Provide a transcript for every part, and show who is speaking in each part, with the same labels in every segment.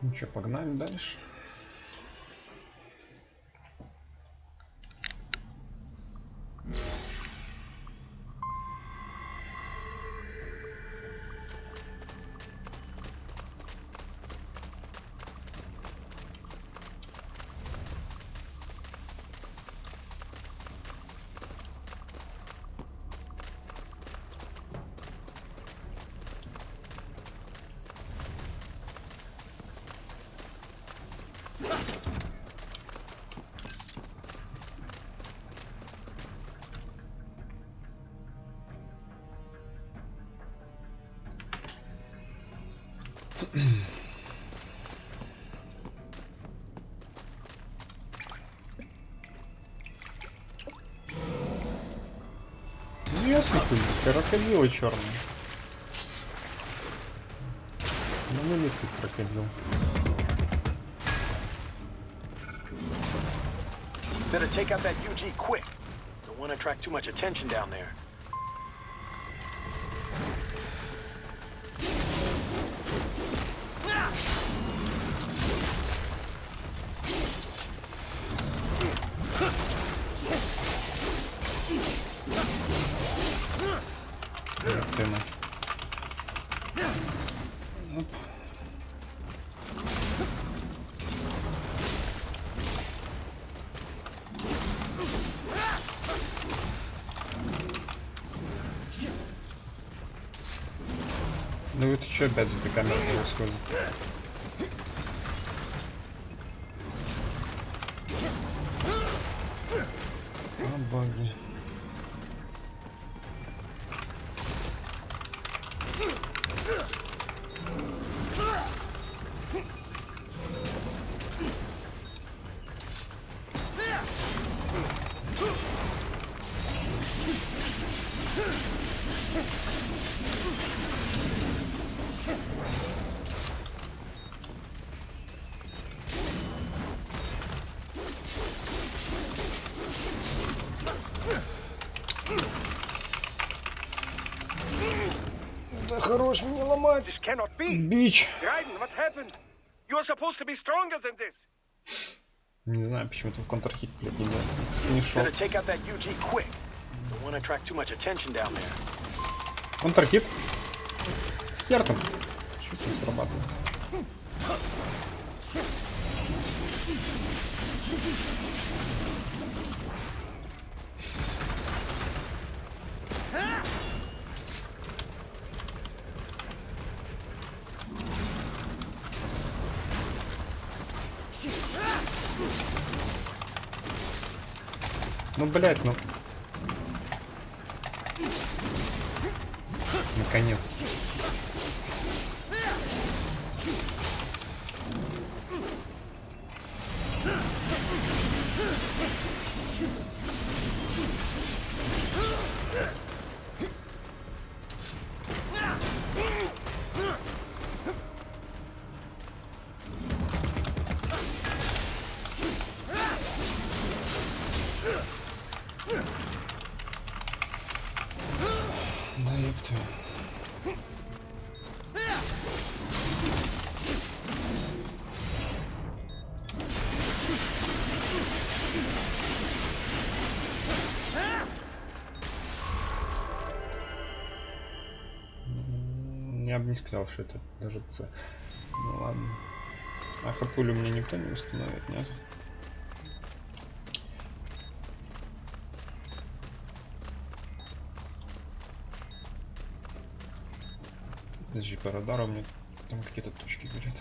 Speaker 1: Ну что, погнали дальше. Ясно, крокодилы черные. Ну не ты крокодил.
Speaker 2: Better take out that UG quick. Don't want to attract too much attention down there.
Speaker 1: Ты мать. Оп. Ну это что опять за этой камерой происходит? О боги. Да хорош мне ломать. Бич. Не знаю, почему тут контрхит, блядь, не шел. Контрхит. Хер там. Чуть не срабатывает. Ну, блядь, ну. Наконец. Да ёпта. Я бы не сказал, что это даже С. Ну ладно. А хапулю мне никто не установит, нет? Подожди, по радару у меня там какие-то точки горят.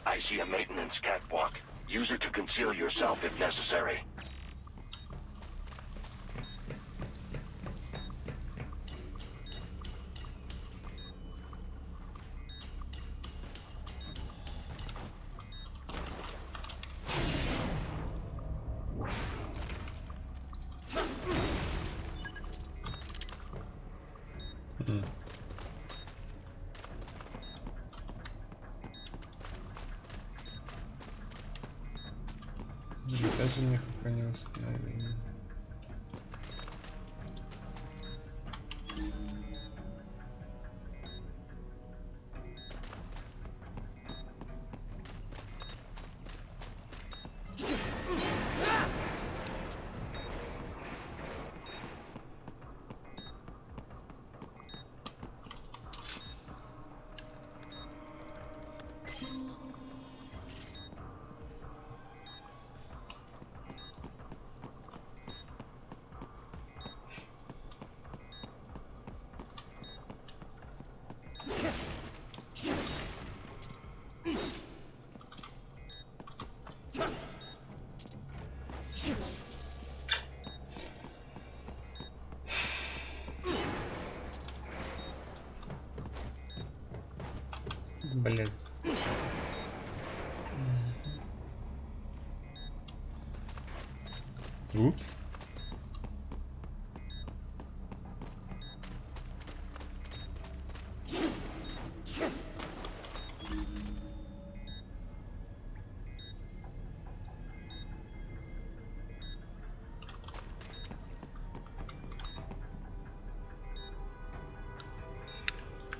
Speaker 3: I see a maintenance catwalk. Use it to conceal yourself if necessary.
Speaker 1: даже никакой не установили. Блять. Упс.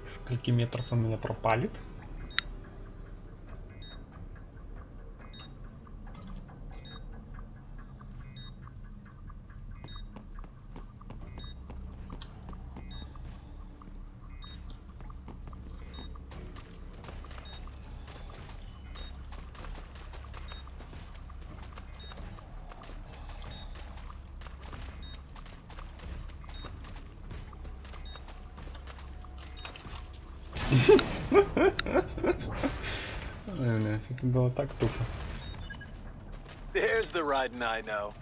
Speaker 1: Сколько метров он меня пропалит? Это было так тупо.
Speaker 2: There's the riding I know.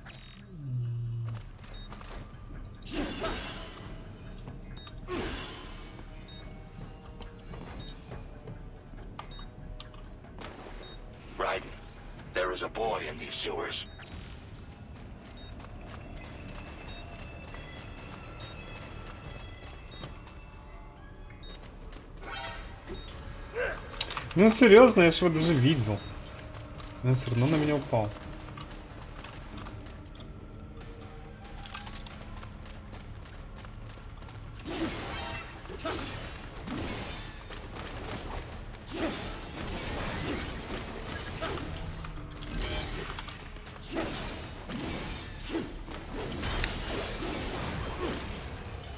Speaker 3: Right. There is a boy in these sewers.
Speaker 1: Ну серьезно, я же его даже видел. Но он все равно на меня упал.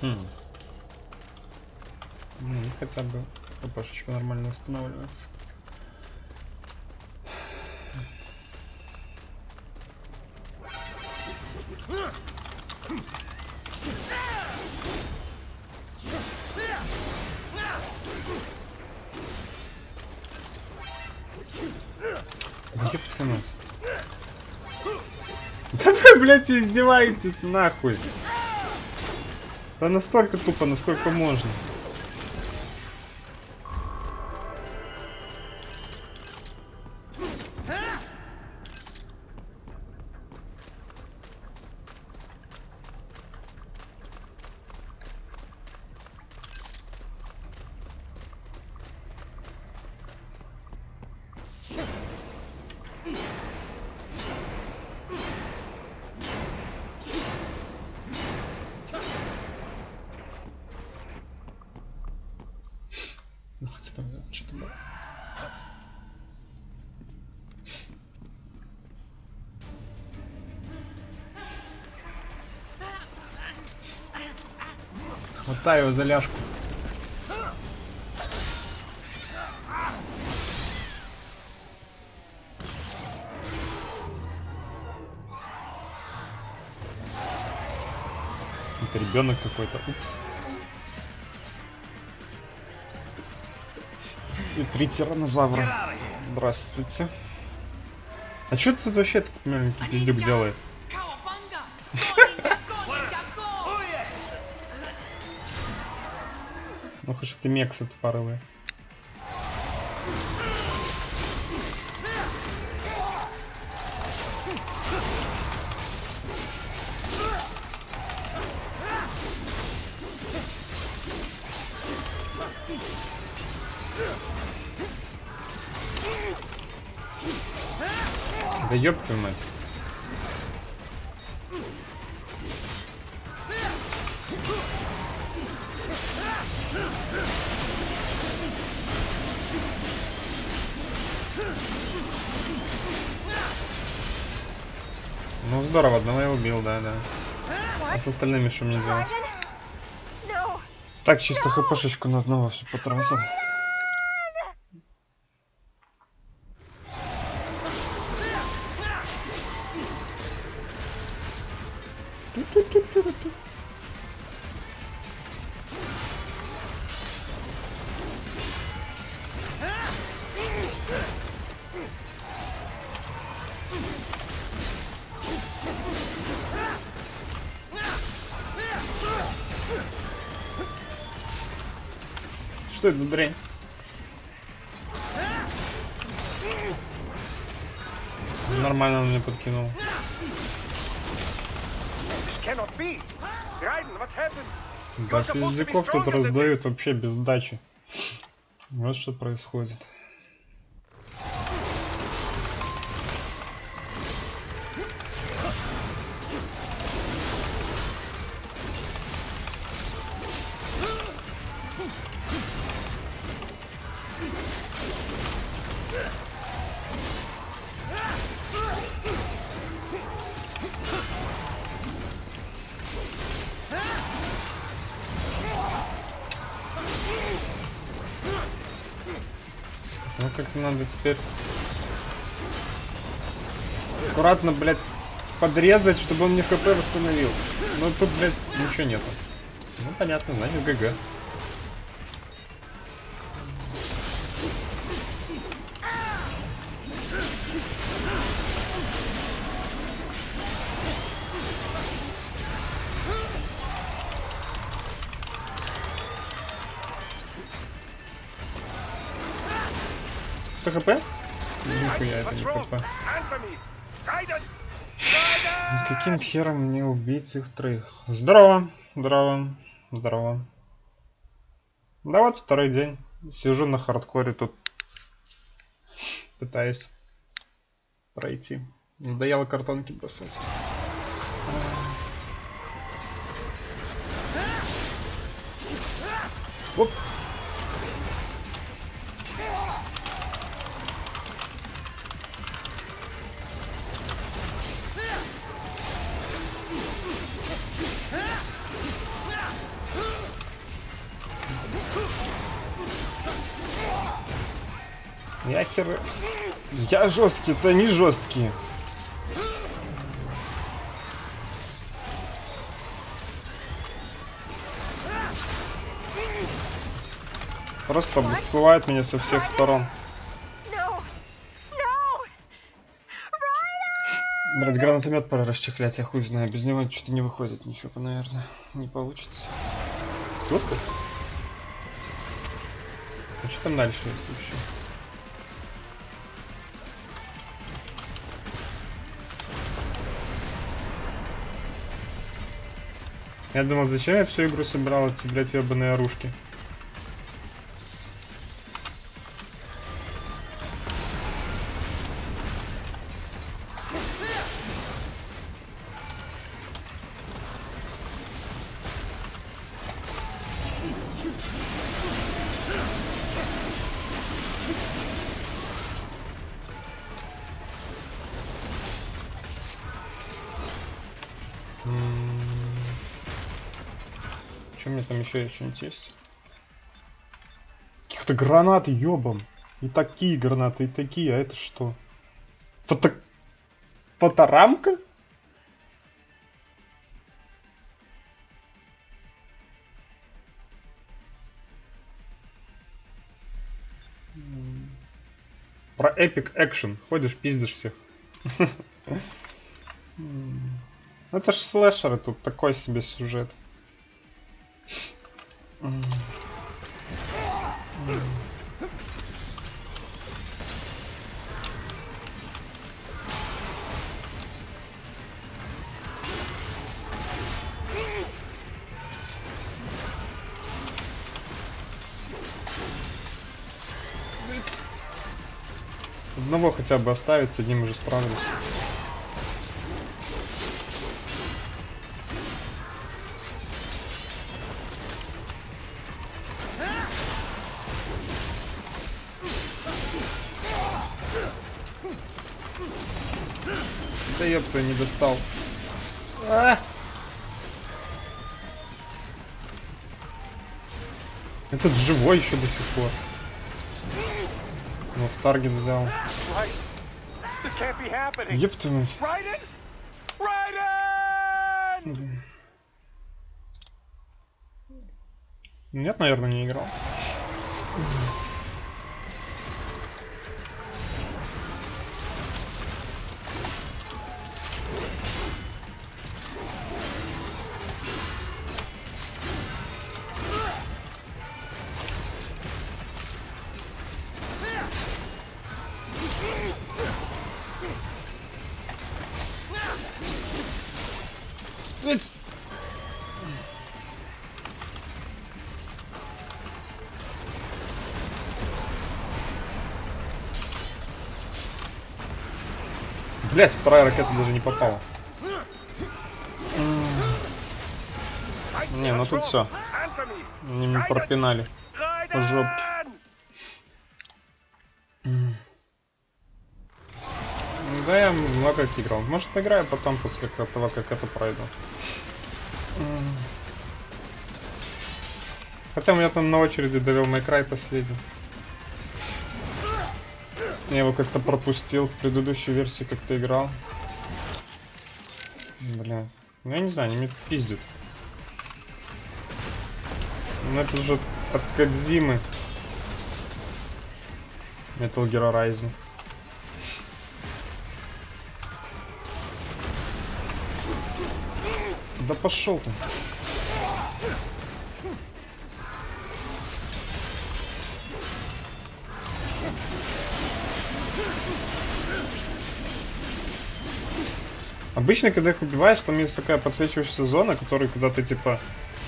Speaker 1: Ну, хотя бы КПшечка нормально восстанавливается. Да вы, блядь, издеваетесь нахуй. Да настолько тупо, насколько можно. Ну хотя там что-то было. Хватай его за ляжку. Это ребенок какой-то. Упс. И 3 тираннозавра. Здравствуйте. А что тут вообще этот маленький пиздюк делает? Ну хоть эти мексы тупорылые. Да ёб твою мать. Ну здорово, одного я убил, да. А с остальными что мне делать? Так, чисто хпшечку на одного все потратил. Что это за дрянь? Нормально он мне подкинул. Да физиков тут раздают вообще без сдачи. Вот что происходит. Ну как надо теперь аккуратно, блядь, подрезать, чтобы он мне хп восстановил. Ну тут, блядь, ничего нету. Ну понятно, значит ГГ. Что хп? Нихуя это не хп. Каким хером мне убить их троих? Здорово, здорово, здорово. Да вот второй день. Сижу на хардкоре тут. Пытаюсь пройти. Надоело картонки бросать. Оп. Яхеры. Я жесткий, это не жесткие. Просто обстывает меня со всех сторон. Брать гранатомет пора расчехлять, я хуй знаю. Без него что-то не выходит, ничего, наверное, не получится. Вот как? А что там дальше есть вообще? Я думал, зачем я всю игру собирал эти, блядь, ебаные оружки? Что у меня там еще что-нибудь есть? Каких-то гранаты, ёбан. И такие гранаты, и такие, а это что? Фоторамка? Про Epic Action. Ходишь, пиздишь всех. Это ж слэшеры, тут такой себе сюжет. Одного хотя бы оставить, с одним уже справились. Да ёпта, не достал. А! Этот живой еще до сих пор. Ну, в таргет взял. Ёпта мать. Нет, наверное, не играл. Блять, вторая ракета даже не попала. Не, ну тут все. Не пропинали по жопке. Да, я много как играл. Может, поиграю потом, после того, как это пройду. Хотя у меня там на очереди довел May Cry последний. Я его как-то пропустил в предыдущей версии, как-то играл. Бля. Ну я не знаю, они меня пиздят. Ну это же от Кодзимы. Metal Gear Rising. Да пошел ты. Обычно, когда их убиваешь, там есть такая подсвечивающаяся зона, которую, когда ты типа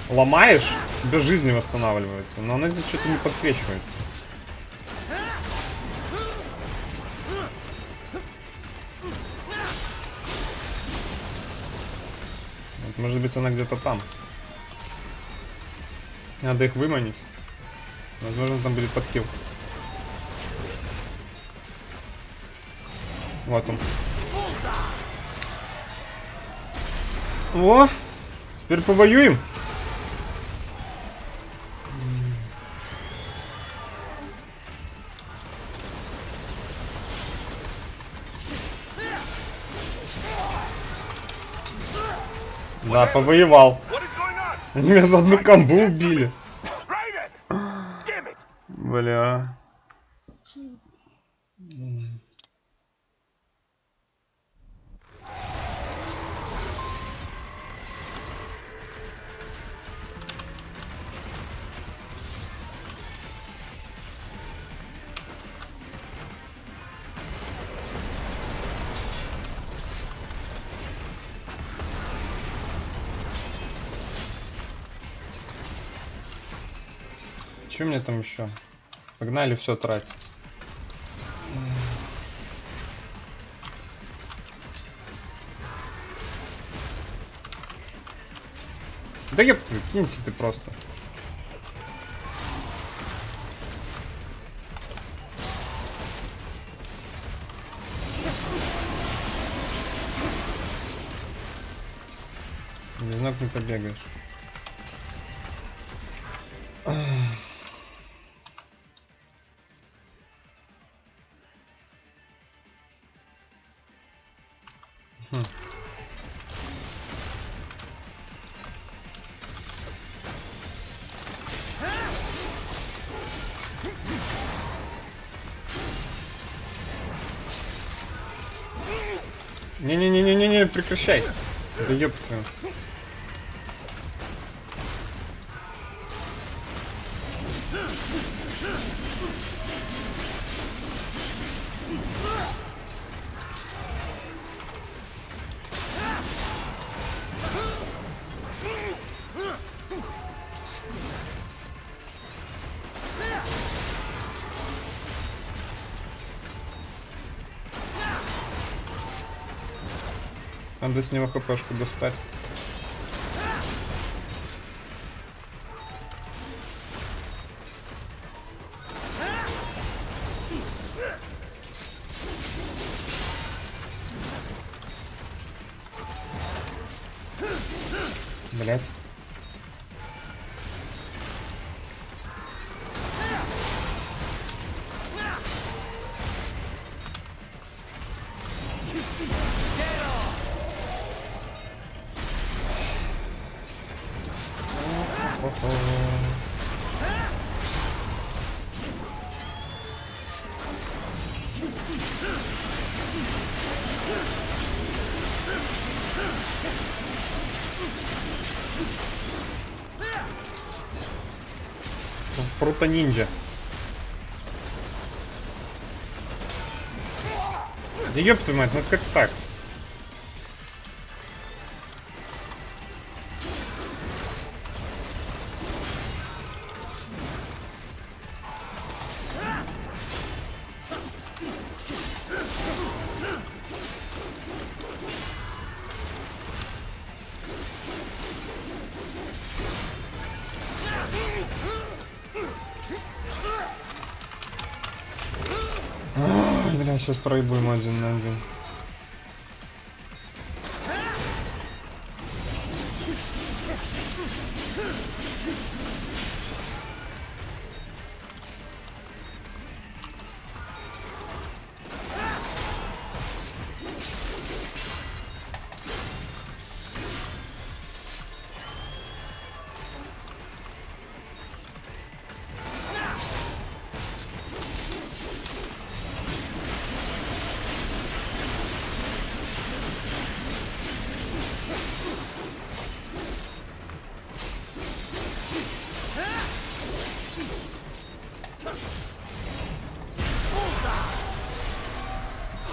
Speaker 1: ломаешь, тебе жизни восстанавливаются. Но она здесь что-то не подсвечивается. Вот, может быть, она где-то там. Надо их выманить. Возможно, там будет подхил. Вот он. О! Теперь повоюем. Да, повоевал. Они меня за одну камбу убили. Бля. Что мне там еще? Погнали все тратить. Да ёпта, кинься ты просто. Без ног не побегаешь. Не-не-не-не-не, прекращай. Да ёпта. Надо с него хпшку достать. Блять. Фруто-ниндзя. Да ёб твою мать, ну как так? Бля, сейчас проебуем 1 на 1.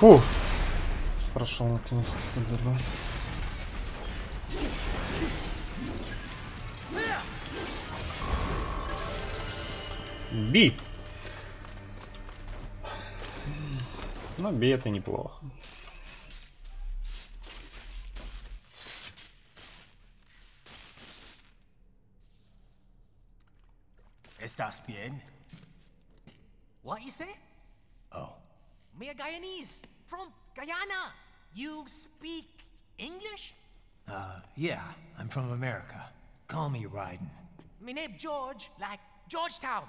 Speaker 1: Фу! Прошел наконец-то под взрывом. Би! Но би это неплохо.
Speaker 4: ¿Estás bien?
Speaker 5: What you say?
Speaker 4: Oh.
Speaker 5: Me a Guyanese from Guyana. You speak English?
Speaker 4: Yeah, I'm from America. Call me Ryden.
Speaker 5: Me name George, like Georgetown.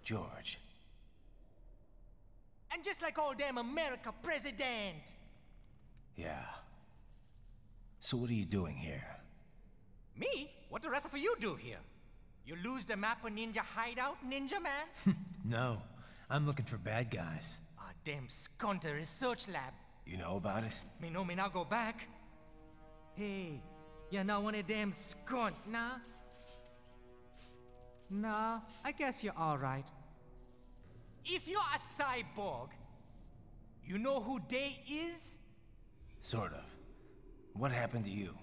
Speaker 4: George.
Speaker 5: And just like all damn America president.
Speaker 4: Yeah. So what are you doing here?
Speaker 5: Me? What the rest of you do here? You lose the map of Ninja Hideout, Ninja Man?
Speaker 4: No, I'm looking for bad guys.
Speaker 5: Ah, damn Skunter research lab.
Speaker 4: You know about it?
Speaker 5: Me know me now go back. Hey, you're not one of them skunt, nah? Nah, I guess you're alright. If you're a cyborg, you know who they is?
Speaker 4: Sort of. What happened to you?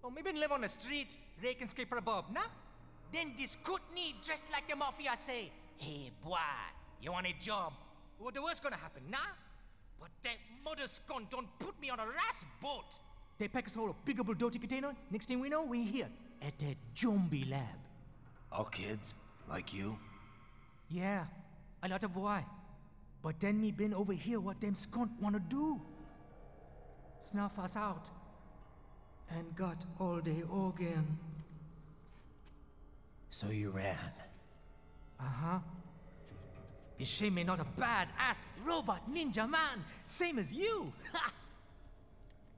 Speaker 5: Oh, me been live on the street, raking scrape for a bob, nah? Then this Kootenai dressed like the mafia say, hey boy, you want a job? What the worst gonna happen, nah? But that mother skunt don't put me on a ras boat. They pack us all a big old dirty container. Next thing we know, we're here at that zombie lab.
Speaker 4: All kids? Like you?
Speaker 5: Yeah, a lot of boy. But then me been over here what them skunt wanna do. Snuff us out. And got all day organ.
Speaker 4: So you ran.
Speaker 5: Uh-huh. Is shame me not a bad-ass robot ninja man, same as you. Ha!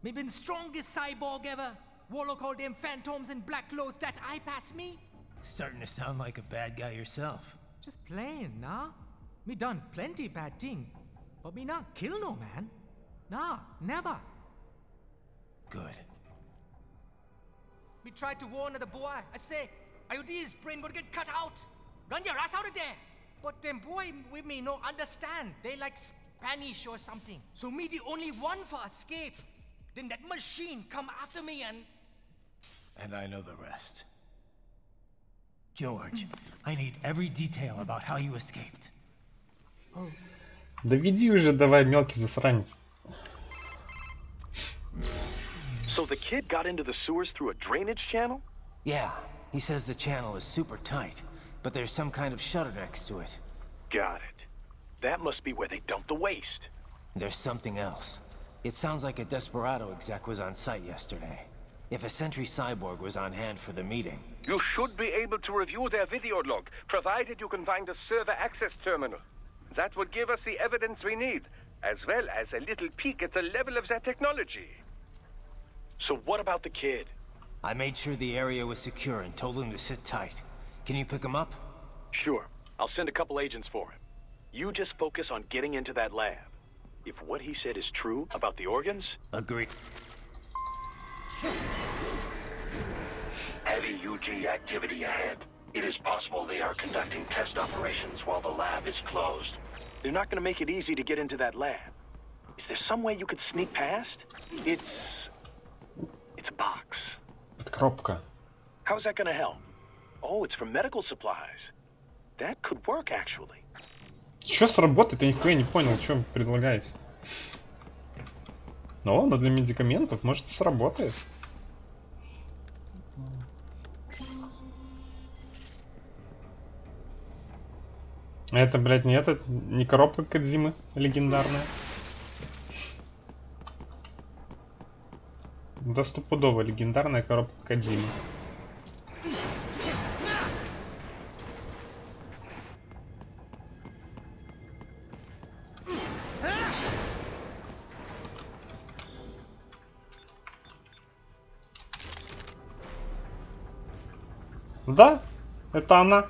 Speaker 5: Me been strongest cyborg ever. Warlock all them phantoms in black clothes that eye pass me.
Speaker 4: Starting to sound like a bad guy yourself.
Speaker 5: Just plain, nah? Me done plenty bad thing. But me not kill no man. Nah, never.
Speaker 4: Good.
Speaker 5: Me tried to warn the boy. I say, IOD's brain gonna get cut out. Run your ass out of there. But them boy with me no understand. They like Spanish or something. So me the only one for escape. Then that machine come after me and...
Speaker 4: And I know the rest. George, I need every detail about how you escaped.
Speaker 5: Oh.
Speaker 1: Доведи уже, давай, мелкий засранец.
Speaker 2: So the kid got into the sewers through a drainage channel?
Speaker 4: Yeah, he says the channel is super tight, but there's some kind of shutter next to it.
Speaker 2: Got it. That must be where they dump the waste.
Speaker 4: There's something else. It sounds like a Desperado exec was on site yesterday. If a sentry cyborg was on hand for the meeting.
Speaker 6: You should be able to review their video log, provided you can find a server access terminal. That would give us the evidence we need, as well as a little peek at the level of their technology.
Speaker 2: So what about the kid?
Speaker 4: I made sure the area was secure and told him to sit tight. Can you pick him up?
Speaker 2: Sure. I'll send a couple agents for him. You just focus on getting into that lab. If what he said is true about the organs...
Speaker 4: Agreed.
Speaker 3: Heavy UG activity ahead. It is possible they are conducting test operations while the lab is closed.
Speaker 2: They're not gonna make it easy to get into that lab. Is there some way you could sneak past? It's a box.
Speaker 1: Это коробка.
Speaker 2: How's that gonna help? Oh, it's for medical supplies. That could work, actually.
Speaker 1: Что сработает? Я нихуя не понял, что вы предлагаете. Ну, но для медикаментов, может, сработает. Это, блядь, не коробка Кодзимы легендарная. Да стопудово легендарная коробка Кодзимы. Да, это она.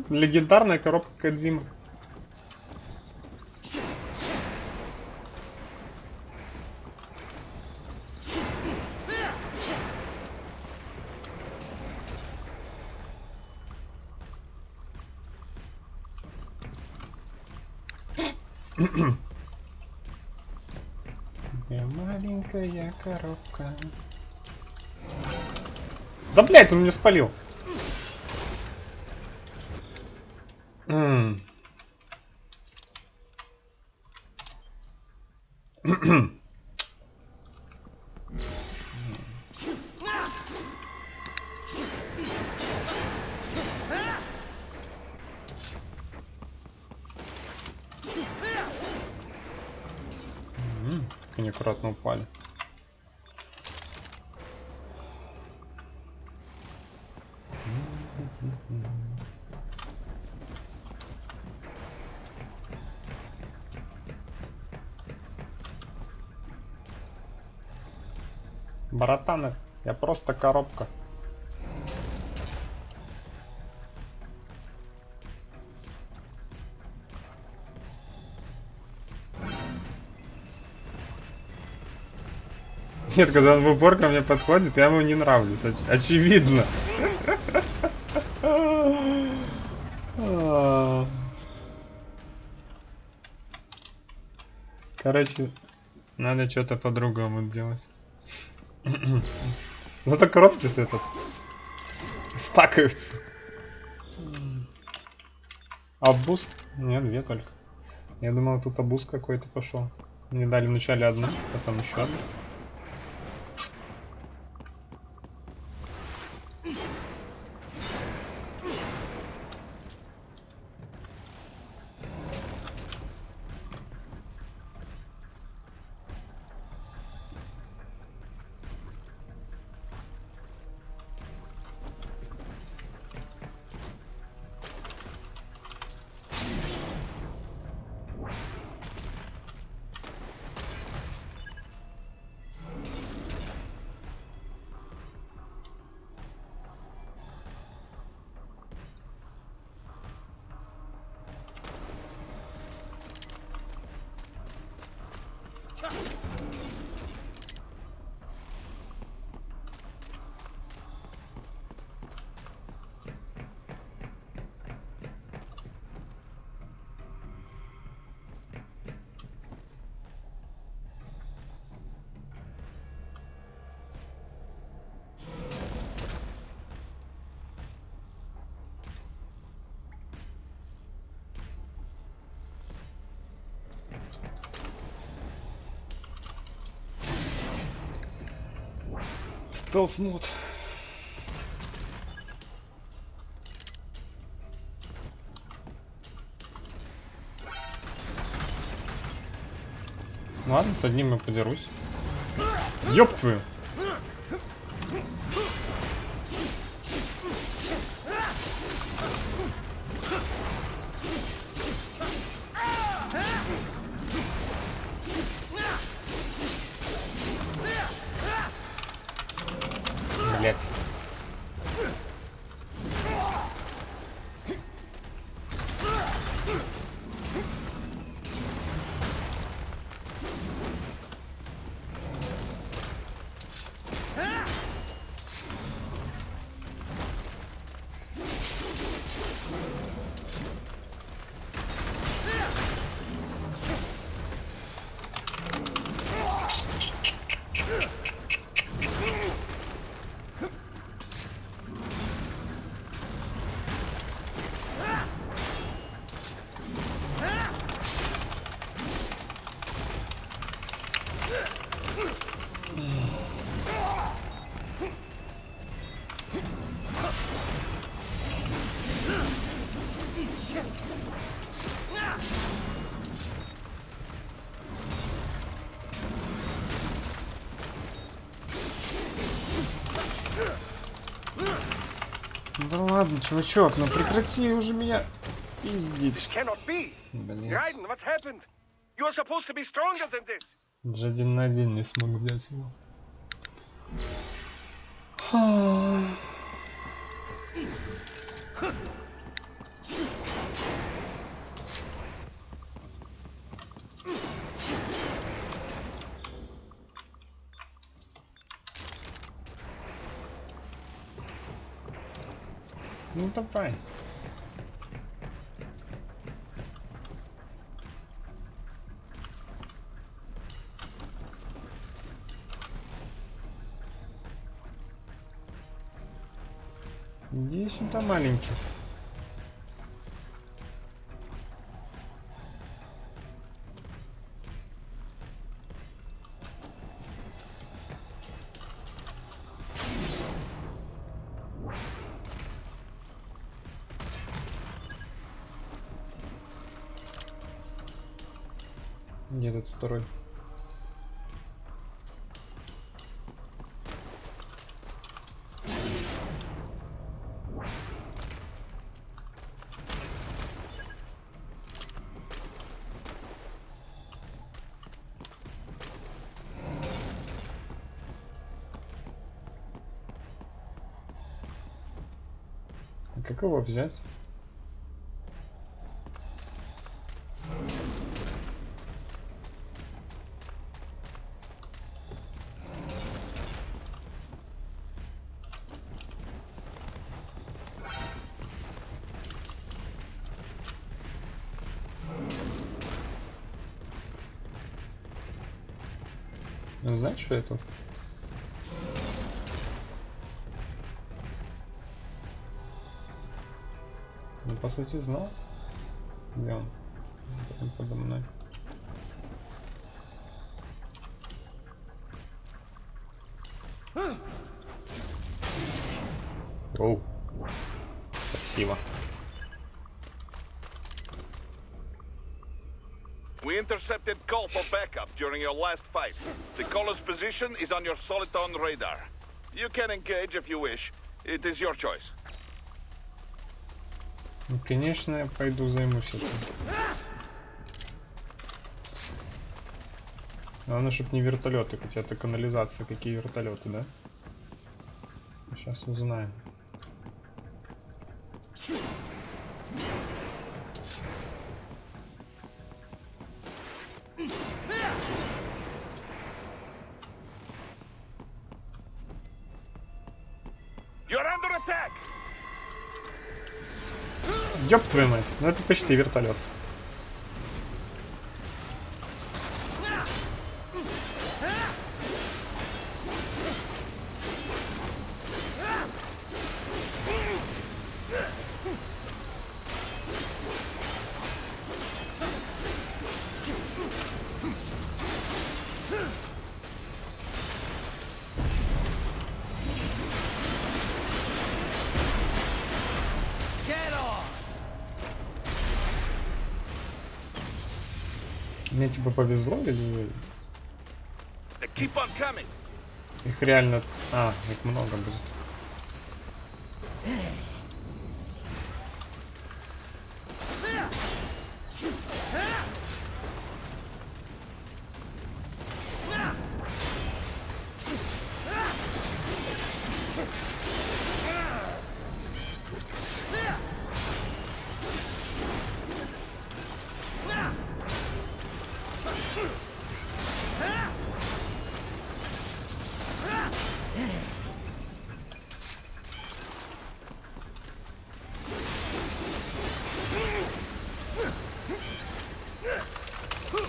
Speaker 1: Легендарная коробка Кодзимы. Где маленькая коробка? Да, блять, он меня спалил. Они аккуратно упали. Братаны, я просто коробка. Нет, когда он в упор ко мне подходит, я ему не нравлюсь. Очевидно. Короче, надо что-то по-другому делать. Зато коробки с этот стакаются. А буст? Нет, две только. Я думал, тут обуз какой-то пошел. Мне дали вначале одну, потом еще одну. Стелс-мод. Ладно, с одним я подерусь. Ёб твою! Да ладно, чувачок, ну прекрати уже меня пиздить.
Speaker 6: Cannot be.
Speaker 1: Блин.
Speaker 6: Raiden, what's happened? You're supposed to be stronger than this.
Speaker 1: Даже 1 на 1 не смог взять его. Ну давай. Иди сюда, маленький. Где тут второй? А как его взять? Ну, знаешь, что я тут? Ну, по сути, знал. Где он? Прям подо мной. Оу. Спасибо.
Speaker 7: We intercepted call for backup during your last fight. The caller's position is on your Soliton radar. You can engage if you wish. It is your choice.
Speaker 1: Ну, конечно, я пойду займусь этим. Главное, чтобы не вертолеты, хотя это канализация. Какие вертолеты, да? Сейчас узнаем.
Speaker 7: You're under attack!
Speaker 1: Ёб твою мать, ну это почти вертолет. Мне типа повезло или
Speaker 7: They keep on coming.
Speaker 1: их реально... А, их много будет.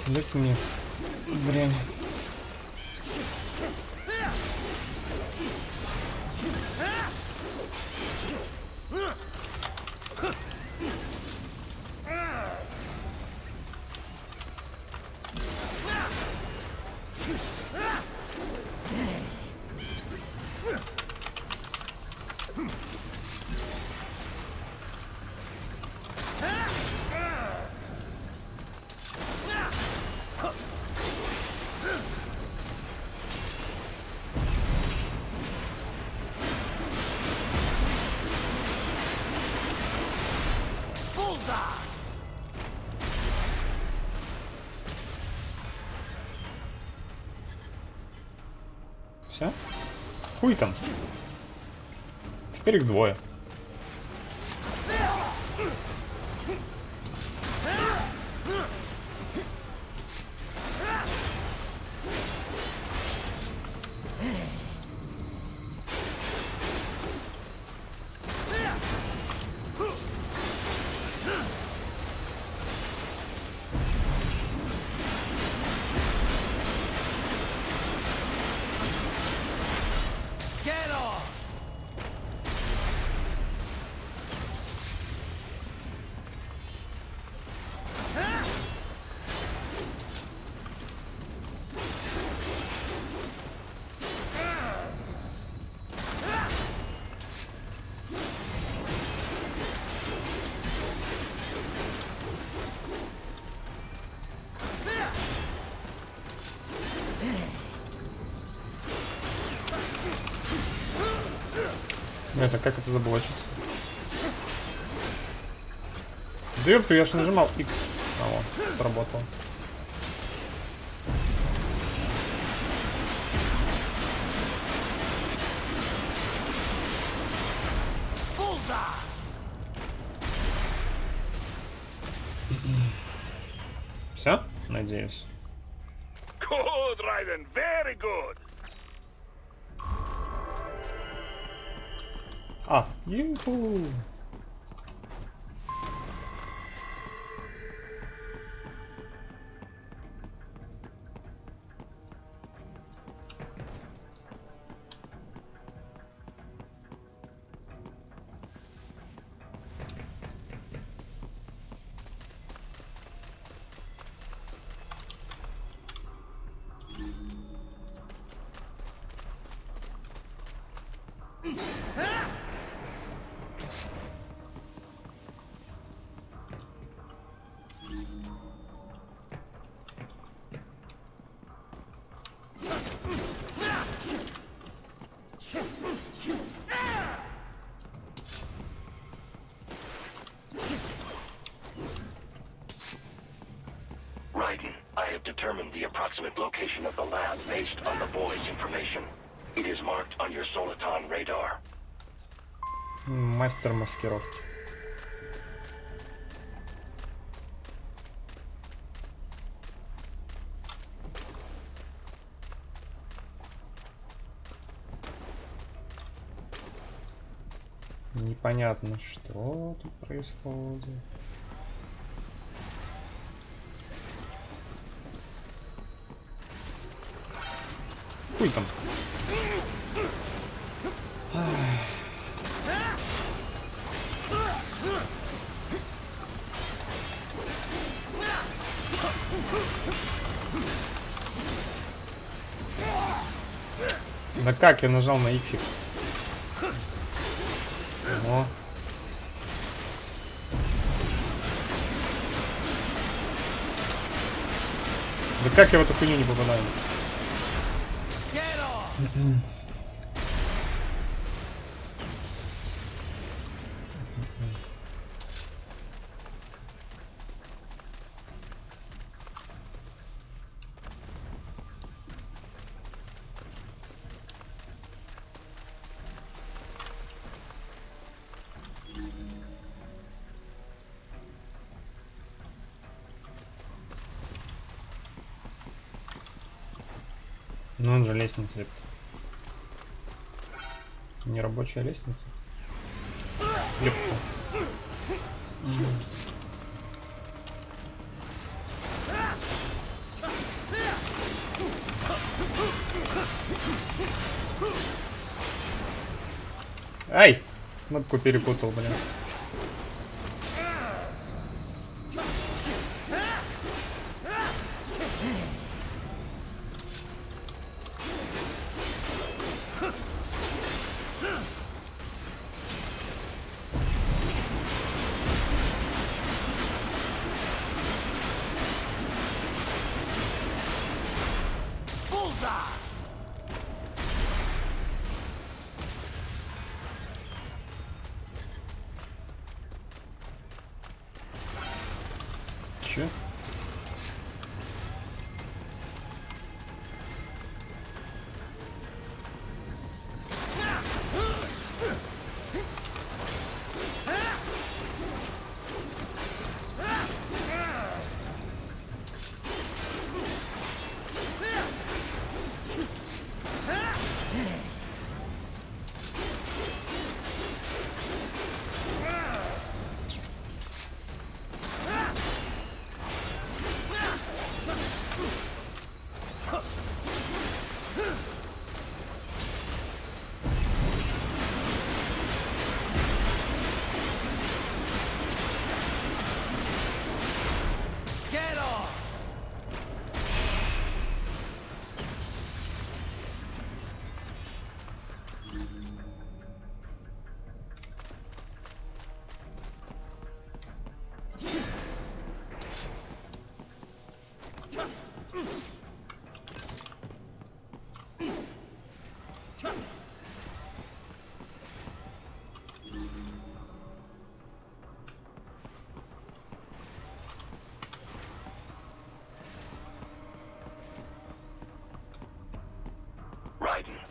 Speaker 1: Здесь мне время. Все? Хуй там. Теперь их двое. Блять, а как это заблочиться? Да ёпта, я же нажимал X. А вот, сработало. Все? Надеюсь.
Speaker 7: Good, Raiden. Very good.
Speaker 1: А, юху.
Speaker 3: Raiden, I have determined the approximate location of the lab based on the boy's information. It is marked on your Soliton radar.
Speaker 1: Мастер маскировки. Непонятно, что тут происходит. Хуй там. Да как я нажал на иксик? О. Да как я в эту хуйню не попадаю? Ну он же лестница. Не рабочая лестница. Ёпта. Ай! Кнопку перепутал, блин. ключи.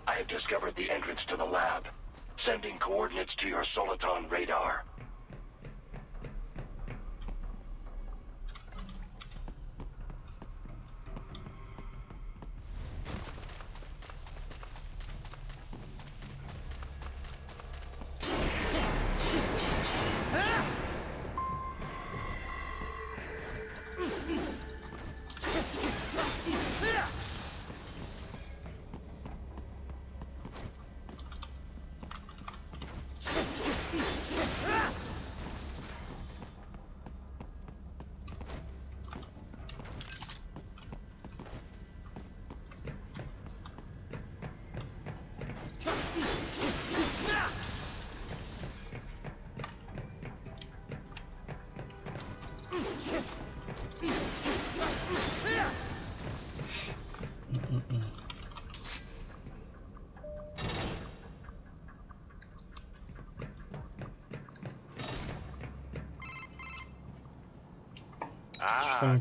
Speaker 3: I have discovered the entrance to the lab. Sending coordinates to your Soliton radar.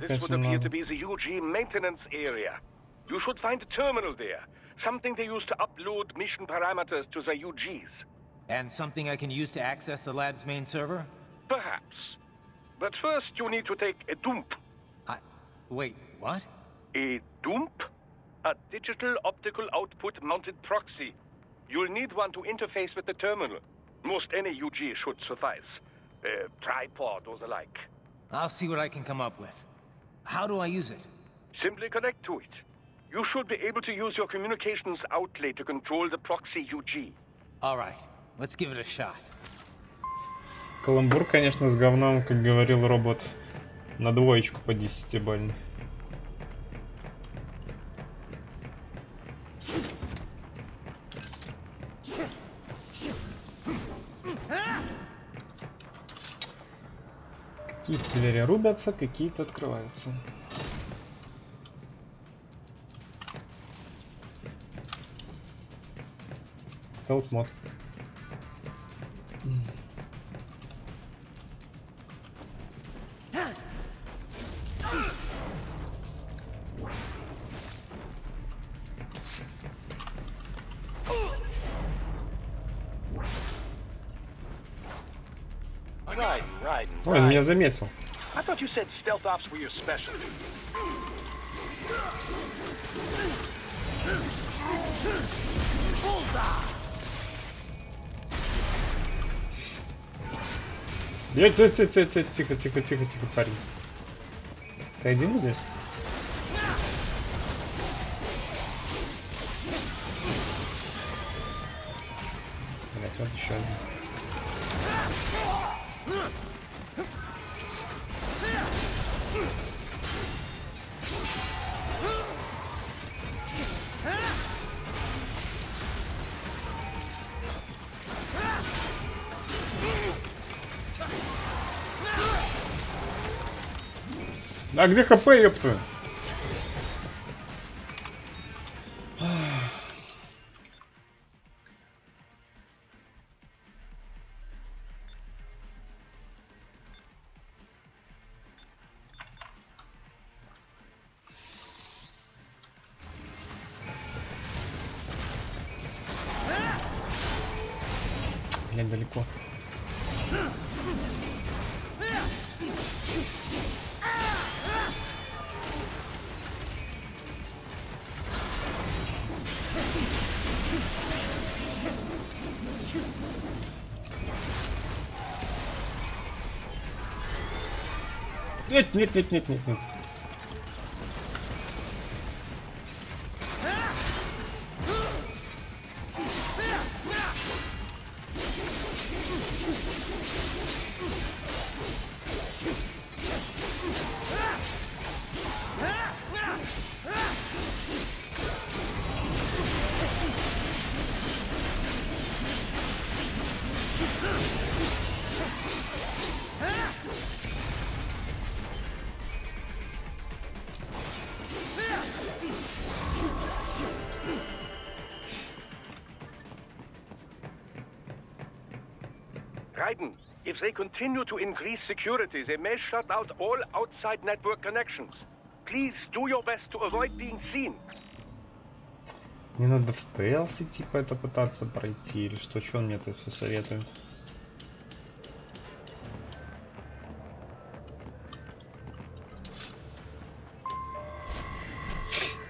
Speaker 6: This would appear to be the UG maintenance area. You should find a terminal there. Something they use to upload mission parameters to the UGs.
Speaker 4: And something I can use to access the lab's main server?
Speaker 6: Perhaps. But first you need to take a dump.
Speaker 4: Wait, what?
Speaker 6: A dump? A digital optical output mounted proxy. You'll need one to interface with the terminal. Most any UG should suffice. A tripod or the like.
Speaker 4: I'll see what I can come up with. How do I use it?
Speaker 6: Simply connect to it. You should be able to use your communications outlay to control the proxy UG.
Speaker 4: All right, let's give it a shot.
Speaker 1: Каламбур, конечно, с говном, как говорил робот. На двоечку по 10-бальной. Какие-то двери рубятся, какие-то открываются. Стелс-мод. Ой, он меня заметил.
Speaker 2: I thought you said stealth ops were your specialty.
Speaker 1: Тихо, парень. Ты один здесь? Блять, вот еще один. А где ХП, ёпта? Блядь, далеко. Нет, нет, нет, нет, нет, нет.
Speaker 6: Raiden, if they continue to increase security, they may shut out all outside network connections. Please do your best to avoid being seen.
Speaker 1: Мне надо в стелсе типа это пытаться пройти или что? Что он мне это все советует?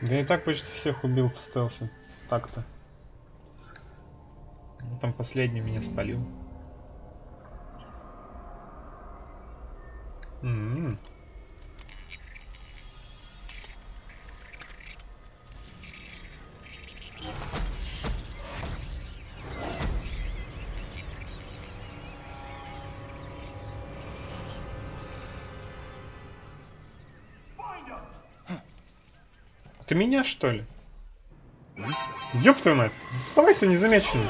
Speaker 1: Да и так почти всех убил в стелсе. Так-то. Ну, там последний меня спалил. Ты меня, что ли? Ёб твою мать! Оставайся незамеченным.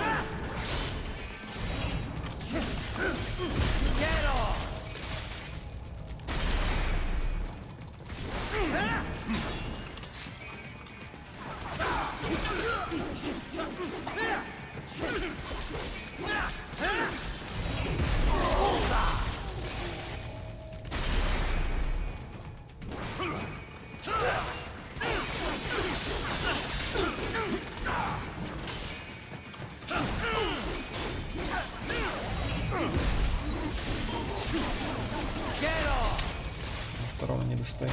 Speaker 1: Второго не достаем.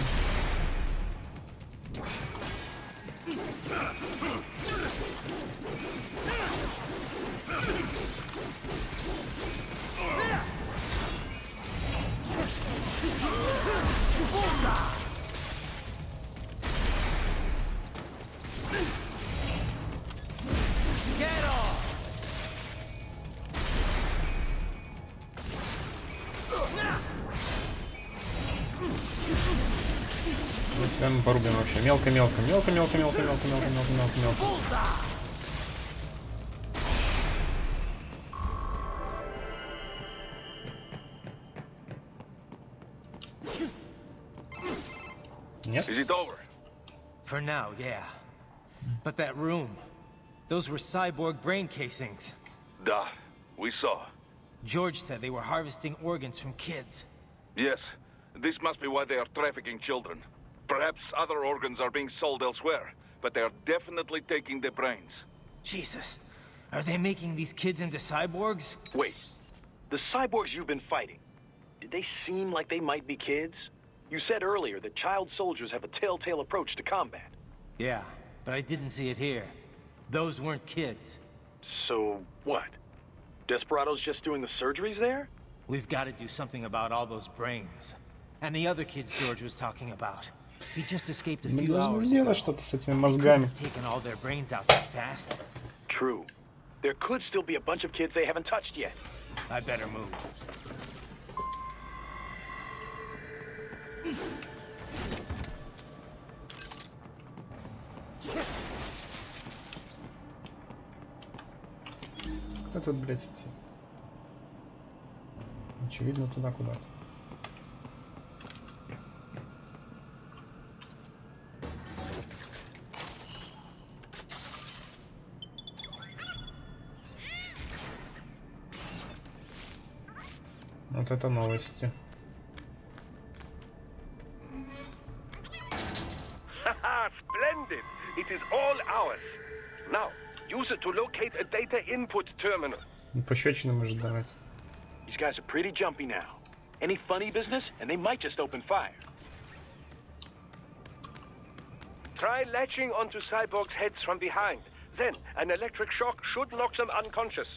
Speaker 1: Тебя мы порубим вообще. Мелко. Нет?
Speaker 6: Is it over?
Speaker 4: For now, yeah. But that room, those were cyborg brain casings.
Speaker 6: Da, we saw.
Speaker 4: George said they were harvesting organs from kids.
Speaker 6: Yes, this must be why they are trafficking children. Perhaps other organs are being sold elsewhere, but they are definitely taking the brains.
Speaker 4: Jesus, are they making these kids into cyborgs?
Speaker 2: Wait, the cyborgs you've been fighting, did they seem like they might be kids? You said earlier that child soldiers have a telltale approach to combat.
Speaker 4: Yeah, but I didn't see it here. Those weren't kids.
Speaker 2: So, what? Desperados just doing the surgeries there?
Speaker 4: We've got to do something about all those brains. And the other kids George was talking about. He just escaped a
Speaker 1: Мы
Speaker 4: few
Speaker 1: должны
Speaker 4: hours
Speaker 1: сделать
Speaker 4: ago.
Speaker 1: что-то с этими
Speaker 4: He couldn't
Speaker 1: мозгами.
Speaker 4: have taken all their brains out that fast.
Speaker 2: True. There could still be a bunch of kids they haven't touched yet.
Speaker 4: I better move.
Speaker 1: Кто тут, блядь, идти? Очевидно, туда куда-то. Вот это новости.
Speaker 6: Haha, splendid! It is all ours. Now, use it to locate a data input terminal.
Speaker 1: Пощечину может давать.
Speaker 2: These guys are pretty jumpy now. Any funny business, and they might just open fire.
Speaker 6: Try latching onto Cyborg's heads from behind. Then, an electric shock should knock them unconscious.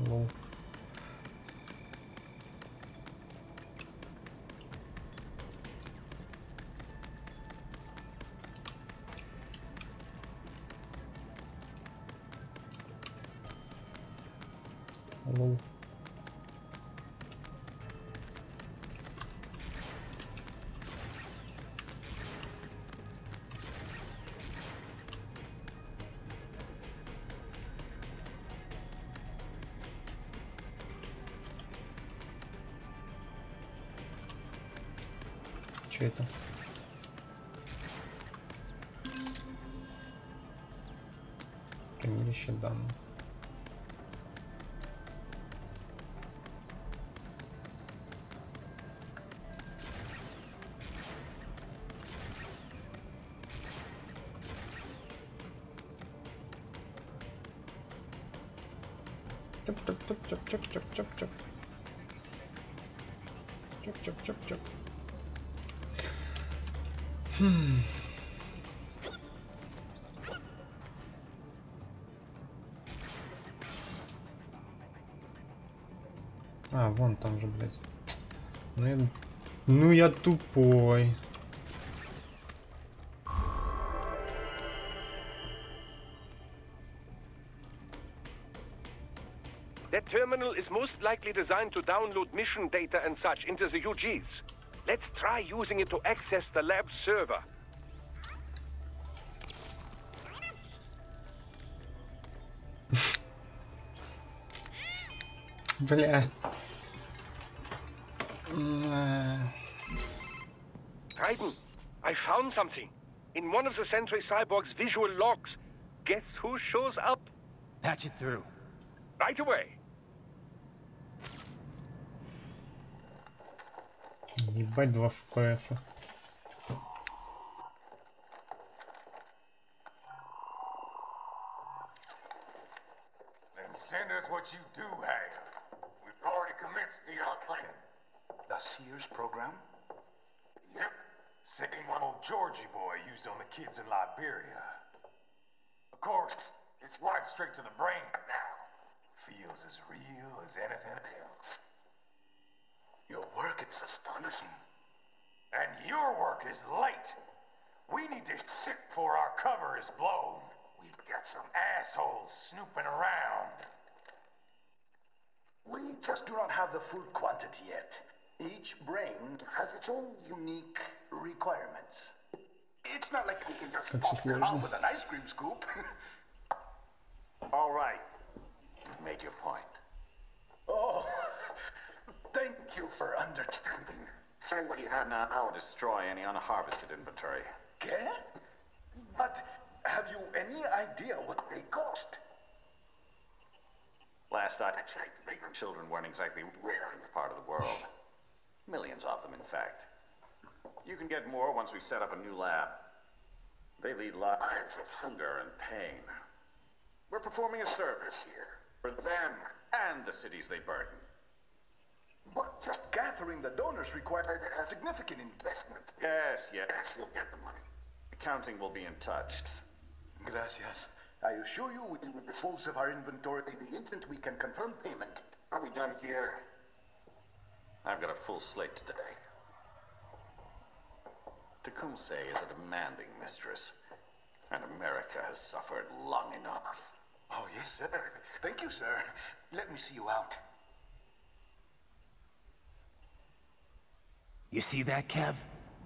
Speaker 1: Лол. Лол. Что это? Хранилище данных. Чоп-чоп-чоп-чоп-чоп-чоп-чоп. Чоп-чоп-чоп-чоп. А, вон там же, блядь. Ну я тупой.
Speaker 6: That terminal is most likely designed to download mission data and such into the UGs. Let's try using it to access the lab's server.
Speaker 1: Бля.
Speaker 6: Raiden, I found something. In one of the Sentry Cyborg's visual logs. Guess who shows up?
Speaker 4: Patch it through.
Speaker 6: Right away.
Speaker 1: Ебать 2 FPS.
Speaker 8: Then send us what you do have. We've already commenced the planning.
Speaker 9: The Sears program?
Speaker 8: Yep. Same one old Georgie boy used on the kids in Liberia. Of course, it's right straight to the brain now. Feels as real as anything else.
Speaker 9: Your work is astonishing.
Speaker 8: And your work is late. We need to shit before our cover is blown. We've got some assholes snooping around.
Speaker 9: We just do not have the full quantity yet. Each brain has its own unique requirements. It's not like we can just pop them out with an ice cream scoop.
Speaker 8: All right. You've made your point.
Speaker 9: Oh, thank you for understanding.
Speaker 10: Say what you have now, I'll destroy any unharvested inventory.
Speaker 9: Okay? But have you any idea what they cost?
Speaker 10: Last I checked, children weren't exactly rare in this part of the world. Millions of them, in fact. You can get more once we set up a new lab. They lead lives of hunger and pain. We're performing a service here for them and the cities they burden.
Speaker 9: But just gathering the donors required a significant investment.
Speaker 10: Yes, you'll get the money. Accounting will be in touch.
Speaker 9: Gracias. I assure you we will dispose of our inventory the instant we can confirm payment.
Speaker 10: Are we done here? I've got a full slate today. Tecumseh is a demanding mistress, and America has suffered long enough.
Speaker 9: Oh, yes, sir. Thank you, sir. Let me see you out.
Speaker 4: You see that, Kev?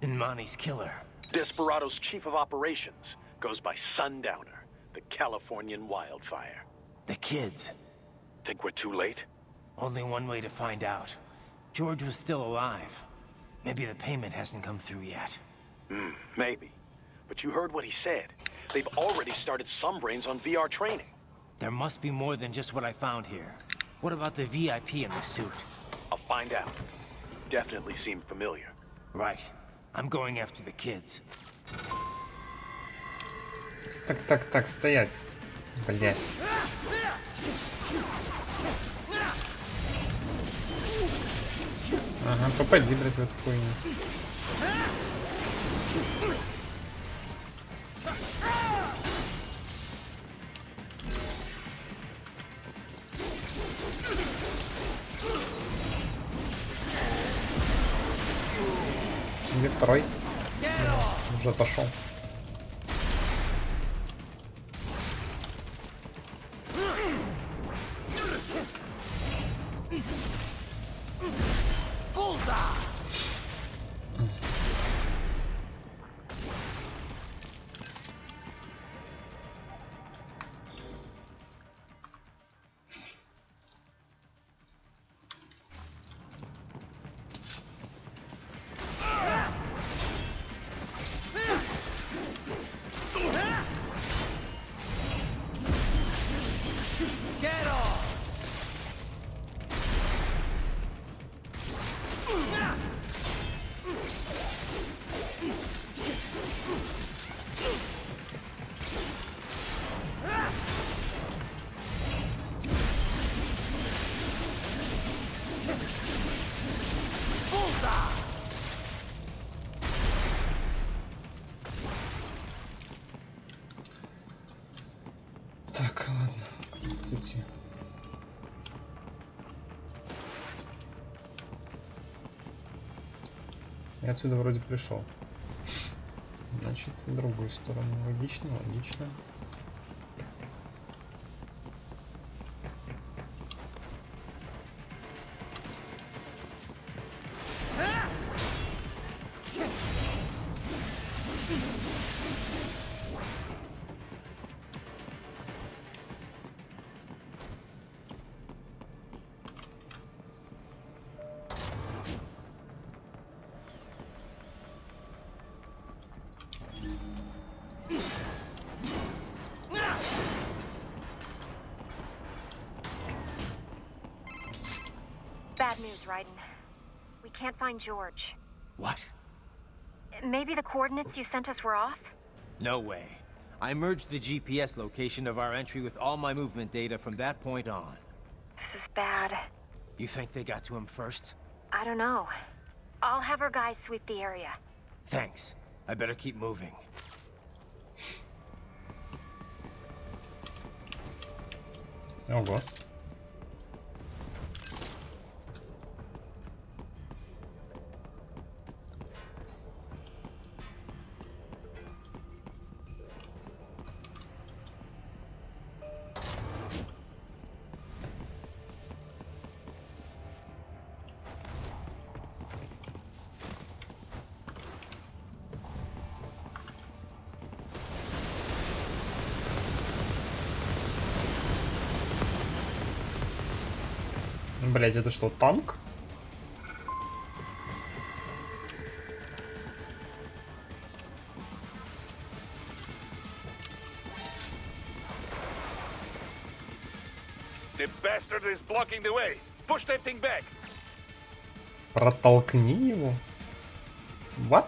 Speaker 4: Imani's killer.
Speaker 2: Desperado's chief of operations goes by Sundowner, the Californian wildfire.
Speaker 4: The kids.
Speaker 2: Think we're too late?
Speaker 4: Only one way to find out. George was still alive. Maybe the payment hasn't come through yet.
Speaker 2: Maybe. But you heard what he said. They've already started some brains on VR training.
Speaker 4: There must be more than just what I found here. What about the VIP in the suit?
Speaker 2: I'll find out. You definitely seem familiar.
Speaker 4: Right. I'm going after the kids.
Speaker 1: Так, стоять. Блять. Ага, попади, блять, в эту хуйню. Где второй? Уже отошел. Так, ладно, идти. Я отсюда вроде пришел. Значит, в другую сторону. Логично, логично.
Speaker 11: Bad news, Raiden. We can't find George.
Speaker 4: What?
Speaker 11: Maybe the coordinates you sent us were off?
Speaker 4: No way. I merged the GPS location of our entry with all my movement data from that point on.
Speaker 11: This is bad.
Speaker 4: You think they got to him first?
Speaker 11: I don't know. I'll have our guys sweep the area.
Speaker 4: Thanks. I better keep moving.
Speaker 1: Ого. Блять, это что, танк?
Speaker 6: The bastard is blocking the way. Push that thing back.
Speaker 1: Протолкни его. What?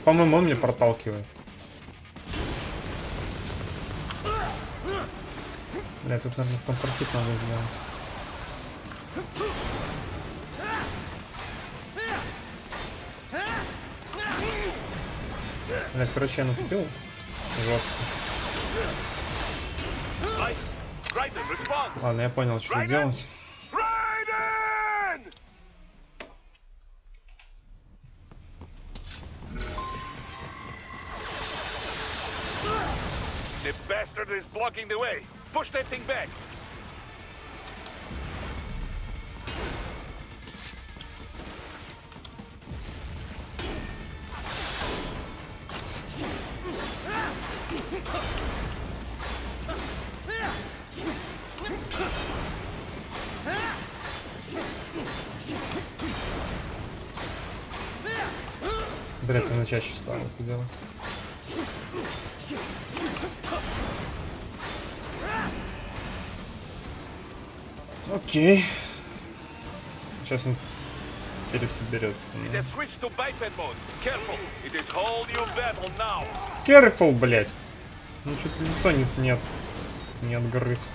Speaker 1: По-моему, он меня проталкивает. Бля, тут, наверное, контрхит надо сделать. Блядь, короче, я натупил. Жестко. Ладно, я понял, что делать.
Speaker 6: The bastard is blocking the way. Push that thing back.
Speaker 1: Блять, она чаще стала это делать. Окей. Сейчас он пересоберется. Careful, блять. Ну что-то лицо не отгрыз.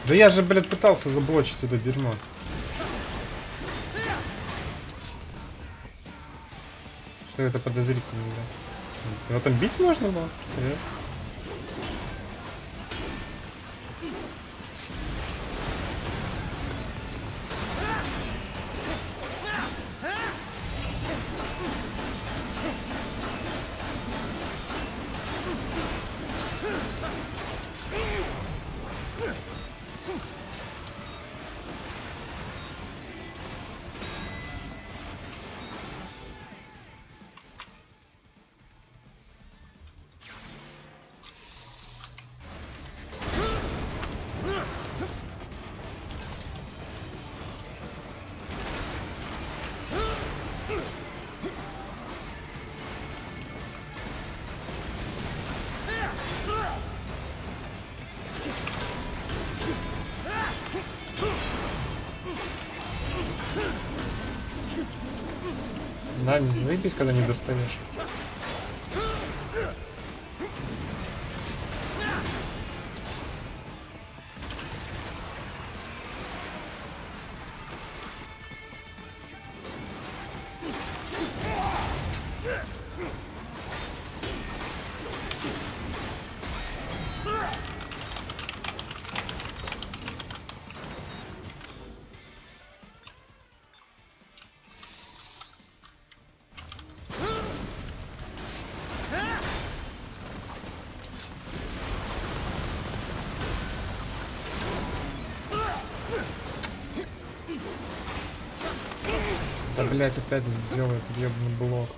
Speaker 1: Да я же, блядь, пытался заблочить это дерьмо. Что это подозрительно, да? Его там бить можно было? Серьезно? Да, не заебись, когда не достаешь. Да, блять, опять сделает ебаный блок.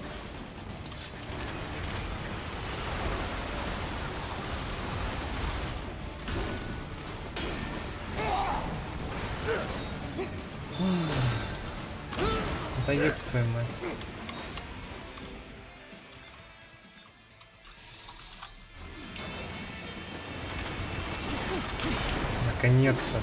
Speaker 1: Да еб твою мать. Наконец-то.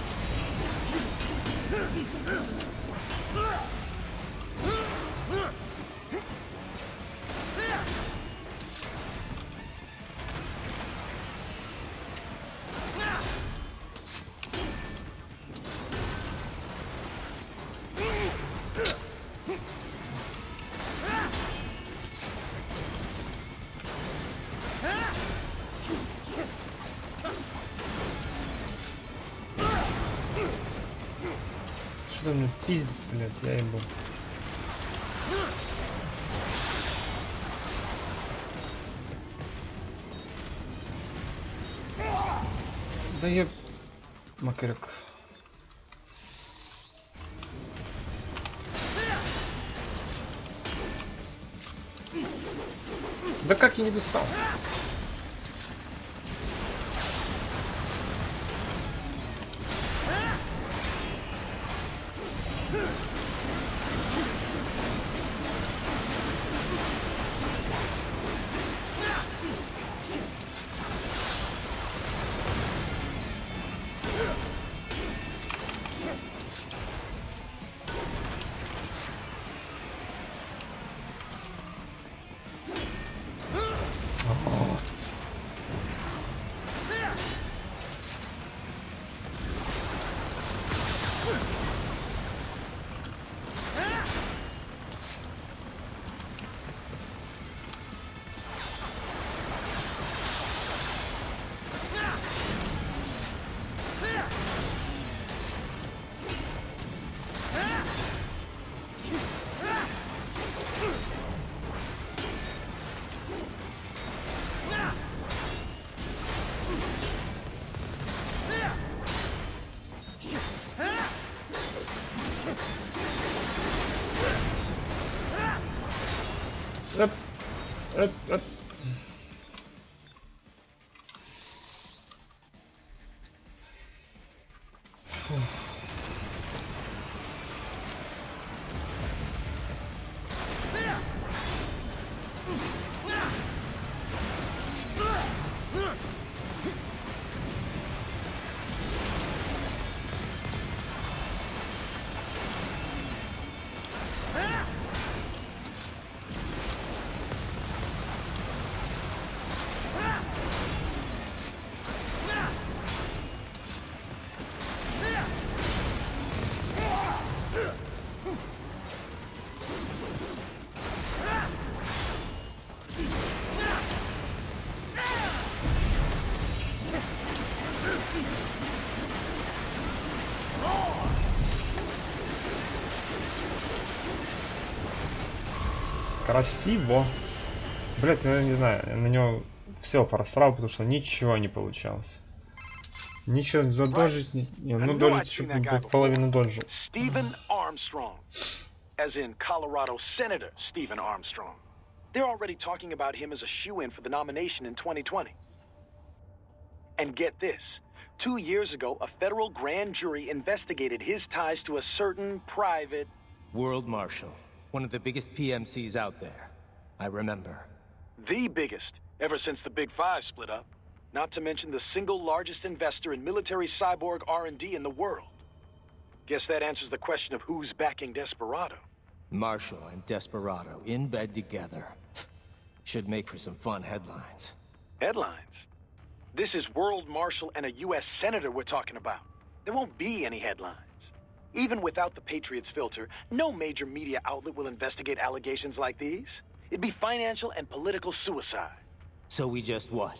Speaker 1: Что он мне пиздит, блядь, я ебу. Да еб... Макарек. Да как я не достал? Красиво. Блять, я не знаю, я на него все просрал, потому что ничего не получалось. Ничего задолжить, ну дожить еще половину дольше.
Speaker 2: Stephen Armstrong, as in Colorado Senator Stephen Armstrong. They're already talking about him as a shoo-in for the nomination in 2020. And get this, 2 years ago, a federal grand jury investigated his ties to a certain private...
Speaker 4: World Marshal. One of the biggest PMCs out there. I remember.
Speaker 2: The biggest, ever since the Big Five split up. Not to mention the single largest investor in military cyborg R&D in the world. Guess that answers the question of who's backing Desperado.
Speaker 4: Marshall and Desperado in bed together. Should make for some fun headlines.
Speaker 2: Headlines? This is World Marshal and a U.S. Senator we're talking about. There won't be any headlines. Even without the Patriots filter, no major media outlet will investigate allegations like these. It'd be financial and political suicide.
Speaker 4: So we just what?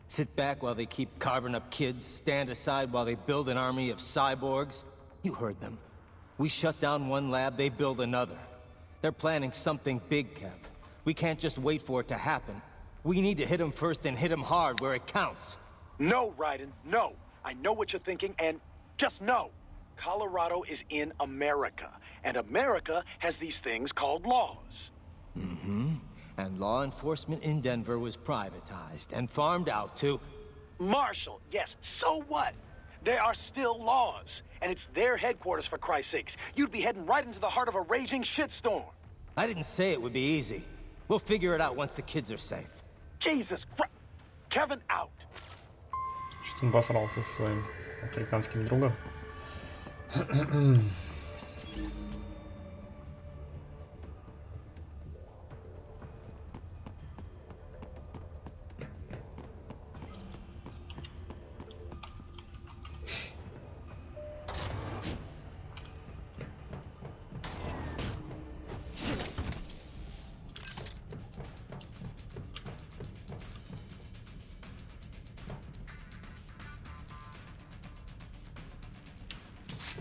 Speaker 4: Sit back while they keep carving up kids, stand aside while they build an army of cyborgs? You heard them. We shut down one lab, they build another. They're planning something big, Kev. We can't just wait for it to happen. We need to hit them first and hit them hard where it counts.
Speaker 2: No, Raiden, no. I know what you're thinking, and just no. Colorado is in America, and America has these things called laws.
Speaker 4: Mm-hmm. And law enforcement in Denver was privatized and farmed out to...
Speaker 2: Marshall, yes, so what? There are still laws, and it's their headquarters, for Christ's sakes. You'd be heading right into the heart of a raging shitstorm.
Speaker 4: I didn't say it would be easy. We'll figure it out once the kids are safe.
Speaker 2: Jesus Christ. Kevin, out.
Speaker 1: Что-то он обосрался со своим африканским другом.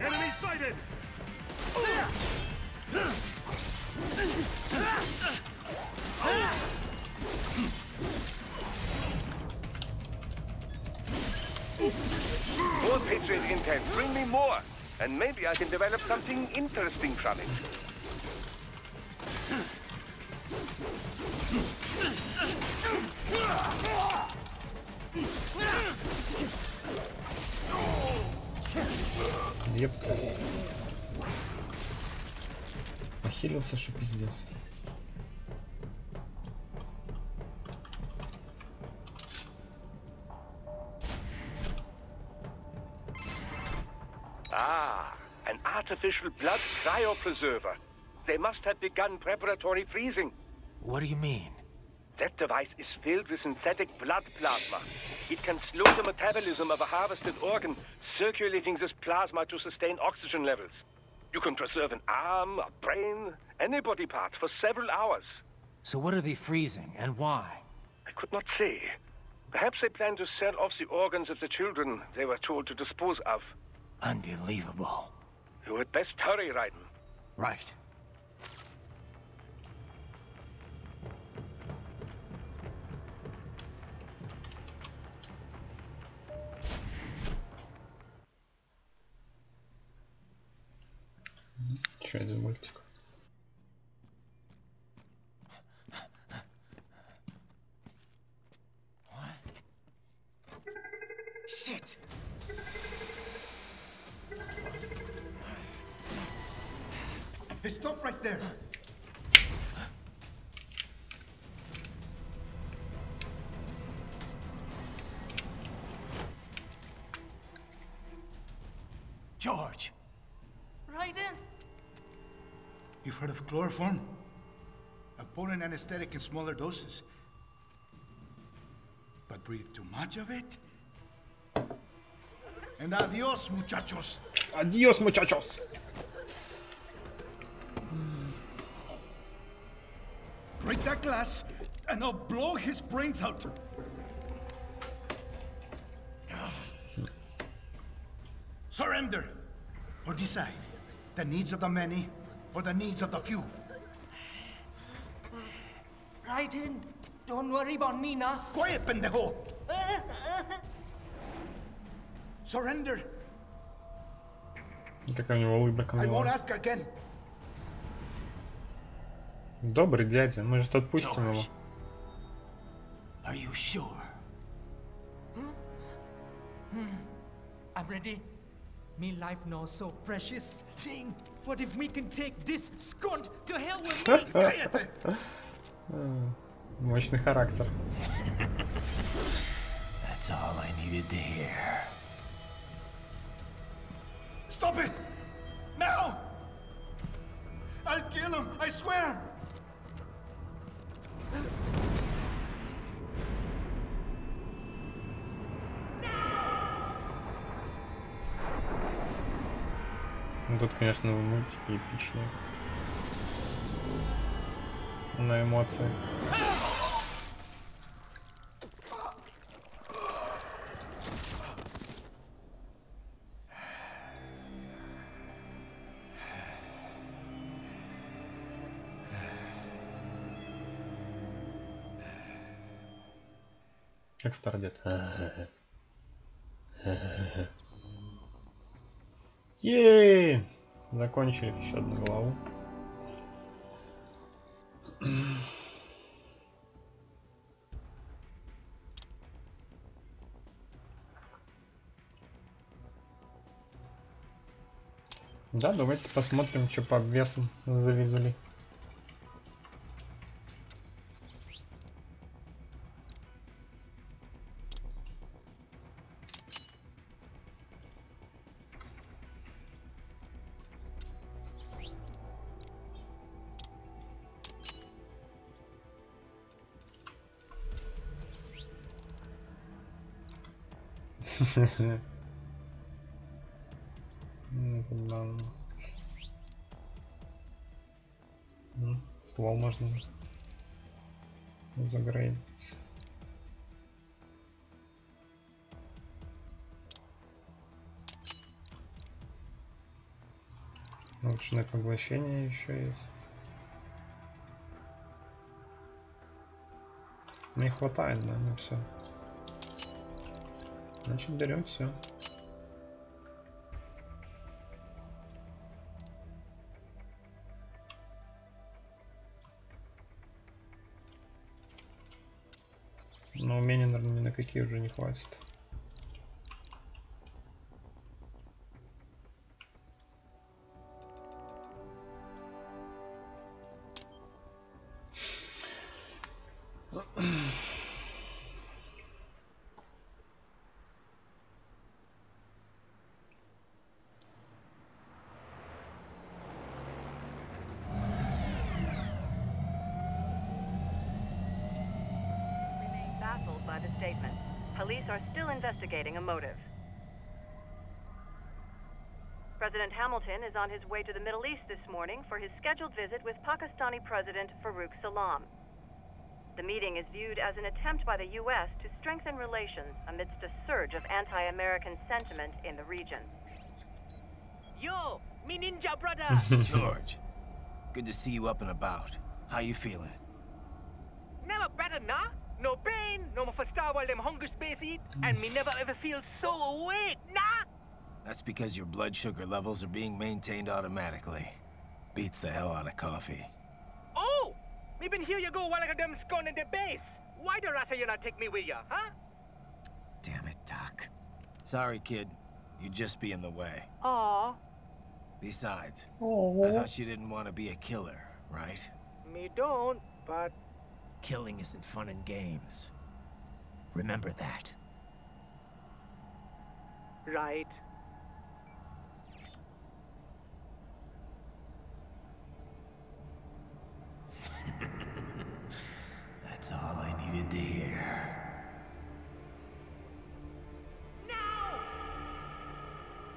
Speaker 6: Enemy sighted! More Patriot intel. Bring me more. And maybe I can develop something interesting from it.
Speaker 1: Епта. Нахилился, что пиздец.
Speaker 6: Ah, an artificial blood cryopreserver. They must have begun preparatory freezing.
Speaker 4: What do you mean?
Speaker 6: That device is filled with synthetic blood plasma. It can slow the metabolism of a harvested organ, circulating this plasma to sustain oxygen levels. You can preserve an arm, a brain, any body part for several hours.
Speaker 4: So what are they freezing, and why?
Speaker 6: I could not say. Perhaps they plan to sell off the organs of the children they were told to dispose of.
Speaker 4: Unbelievable.
Speaker 6: You had best hurry, Raiden.
Speaker 4: Right.
Speaker 1: Еще один мультик.
Speaker 5: Shit!
Speaker 9: Hey, stop right there.
Speaker 5: George! Raiden?
Speaker 9: You've heard of chloroform? A potent anesthetic in smaller doses. But breathe too much of it? And adios, muchachos.
Speaker 1: Adios, muchachos.
Speaker 9: Break that glass, and I'll blow his brains out. Surrender, or decide the needs of the many or the needs of the few.
Speaker 5: Raiden, don't worry about me now.
Speaker 9: Quiet, pendejo. Surrender.
Speaker 1: Какая у него улыбка
Speaker 9: I won't
Speaker 1: милая.
Speaker 9: ask again.
Speaker 1: Добрый дядя, мы же отпустим его.
Speaker 5: Are you sure? I'm ready. Me life now so precious. Ting, what if we can take this scunt to hell with me?
Speaker 1: Мощный характер.
Speaker 5: That's all I needed to hear.
Speaker 9: Stop it! Now! I'll kill him, I swear!
Speaker 1: Тут, конечно, мультики эпичные. На эмоции. Как старый дед. Еее! Закончили еще одну главу. Да, давайте посмотрим, что по обвесам завезли. Ствол можно загрейдить. Ручное поглощение еще есть. Не хватает, да, ну все. Значит, берем все. Но умений, наверное, ни на какие уже не хватит.
Speaker 12: By the statement. Police are still investigating a motive. President Hamilton is on his way to the Middle East this morning for his scheduled visit with Pakistani President Farouk Salam. The meeting is viewed as an attempt by the U.S. to strengthen relations amidst a surge of anti-American sentiment in the region.
Speaker 5: Yo, me ninja brother!
Speaker 4: George, good to see you up and about. How you feeling?
Speaker 5: Never better, nah? No pain, no more for star while them hunger space eat, and me never ever feel so awake, nah?
Speaker 4: That's because your blood sugar levels are being maintained automatically. Beats the hell out of coffee.
Speaker 5: Oh! Me been here you go while I got them scone in the base. Why the rasta you not take me with ya, huh?
Speaker 4: Damn it, Doc. Sorry, kid. You'd just be in the way.
Speaker 12: Aw,
Speaker 4: Besides, I
Speaker 1: Ого.
Speaker 4: thought you didn't want to be a killer, right?
Speaker 12: me don't, but
Speaker 5: Killing isn't fun and games. Remember that.
Speaker 12: right.
Speaker 5: That's all I needed to hear.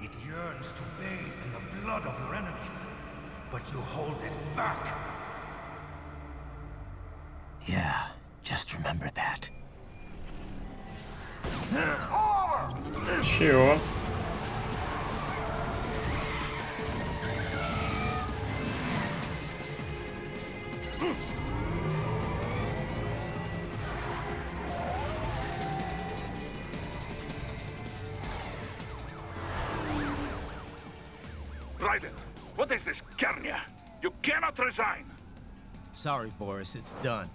Speaker 8: It yearns to bathe in the blood of your enemies, but you hold it back.
Speaker 5: Yeah, just remember that.
Speaker 1: Чего?
Speaker 7: Raiden, what is this Garnia? You cannot resign.
Speaker 4: Sorry, Boris, it's done.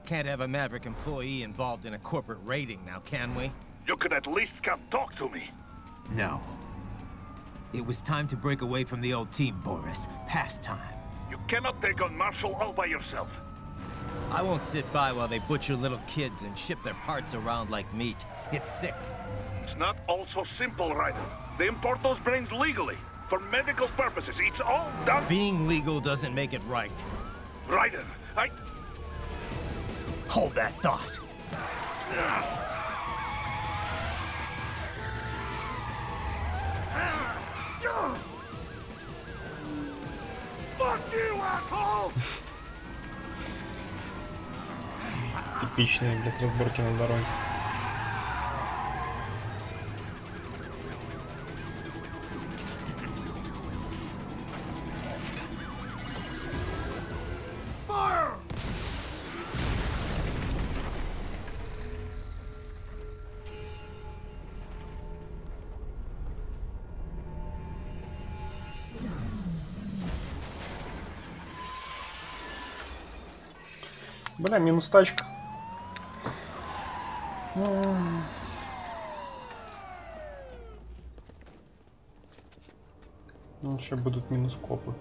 Speaker 4: Can't have a Maverick employee involved in a corporate raiding now, can we?
Speaker 7: You could at least come talk to me.
Speaker 5: No. It was time to break away from the old team, Boris. Past time.
Speaker 7: You cannot take on Marshall all by yourself.
Speaker 4: I won't sit by while they butcher little kids and ship their parts around like meat. It's sick.
Speaker 7: It's not all so simple, Raiden. They import those brains legally. For medical purposes, it's all done.
Speaker 4: Being legal doesn't make it right.
Speaker 7: Raiden,
Speaker 5: Hold that thought.
Speaker 8: Fuck you, asshole!
Speaker 1: Типичные, блядь, разборки на дороге.
Speaker 8: Fire!
Speaker 1: Бля, минус тачка. Ну, еще будут минус копы.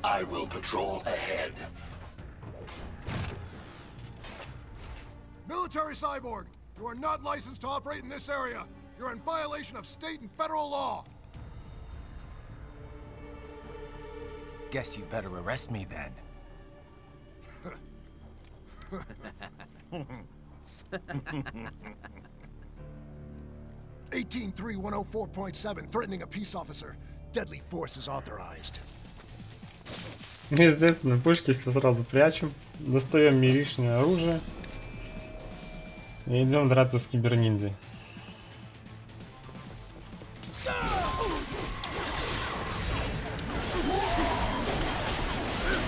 Speaker 3: I will patrol ahead.
Speaker 8: Military cyborg, you are not licensed to operate in this area. You're in violation of state and federal law.
Speaker 4: Guess you better arrest me then.
Speaker 8: 183104.7, threatening a peace officer. Deadly force is authorized.
Speaker 1: Естественно, пушки если сразу прячем. Достаем миришное оружие. И идем драться с киберниндзей.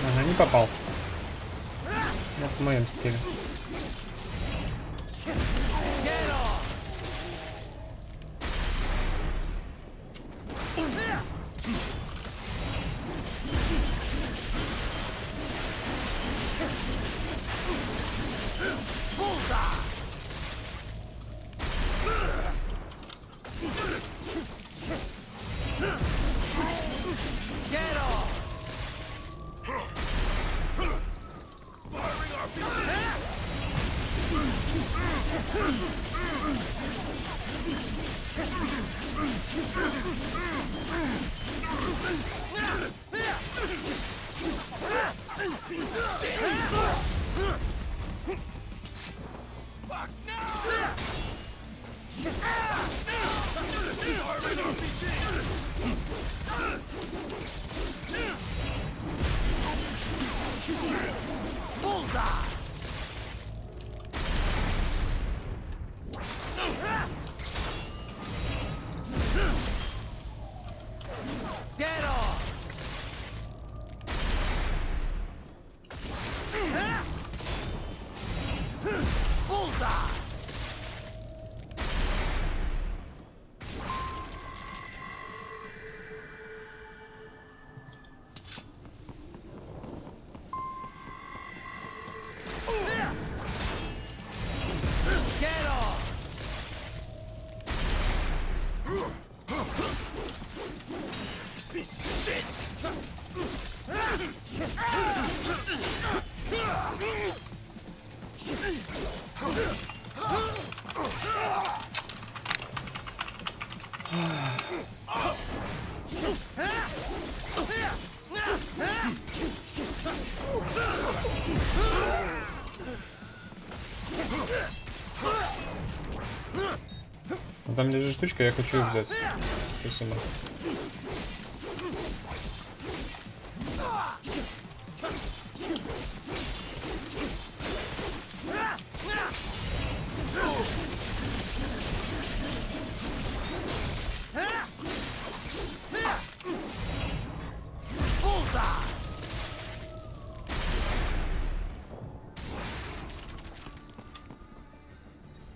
Speaker 1: Ага, не попал. Вот в моем стиле. Там лежит штучка, я хочу их взять. Спасибо.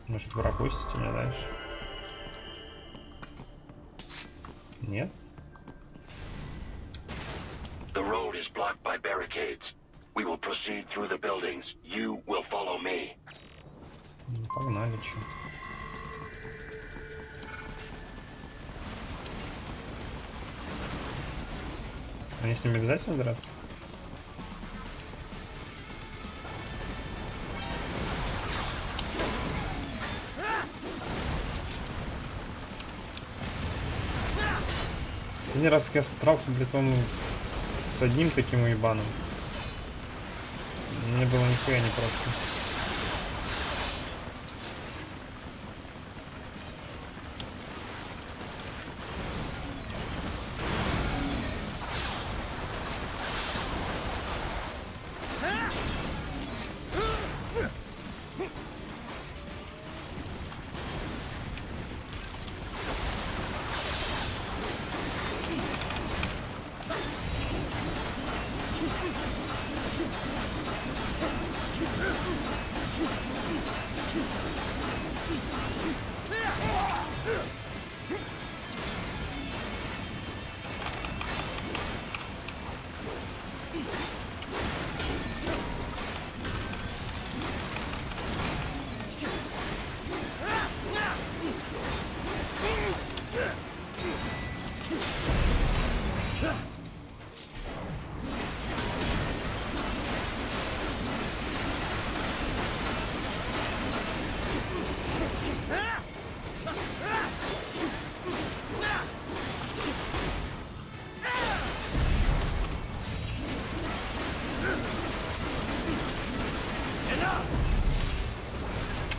Speaker 1: Может, пропустите меня дальше? Нет?
Speaker 3: The road is blocked by barricades. We will proceed through the buildings. You will follow me.
Speaker 1: Погнали, чё. Мне с ними обязательно драться? Последний раз я старался, блядь, по-моему, с одним таким уебаном. Мне было нихуя не просто.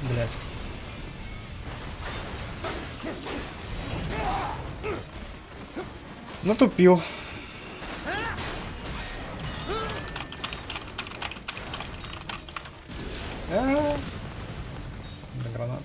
Speaker 1: Блять. Натупил. Да, гранат.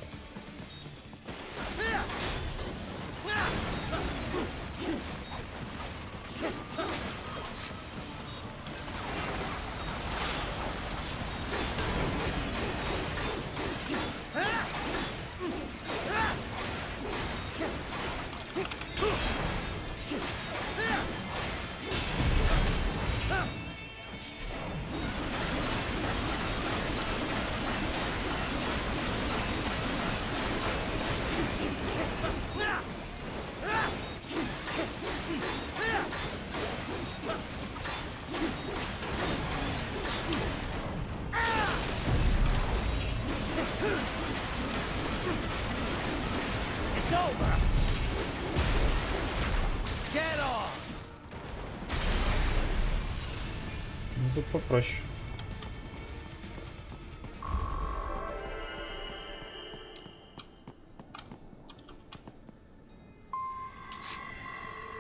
Speaker 1: Ну, тут попроще.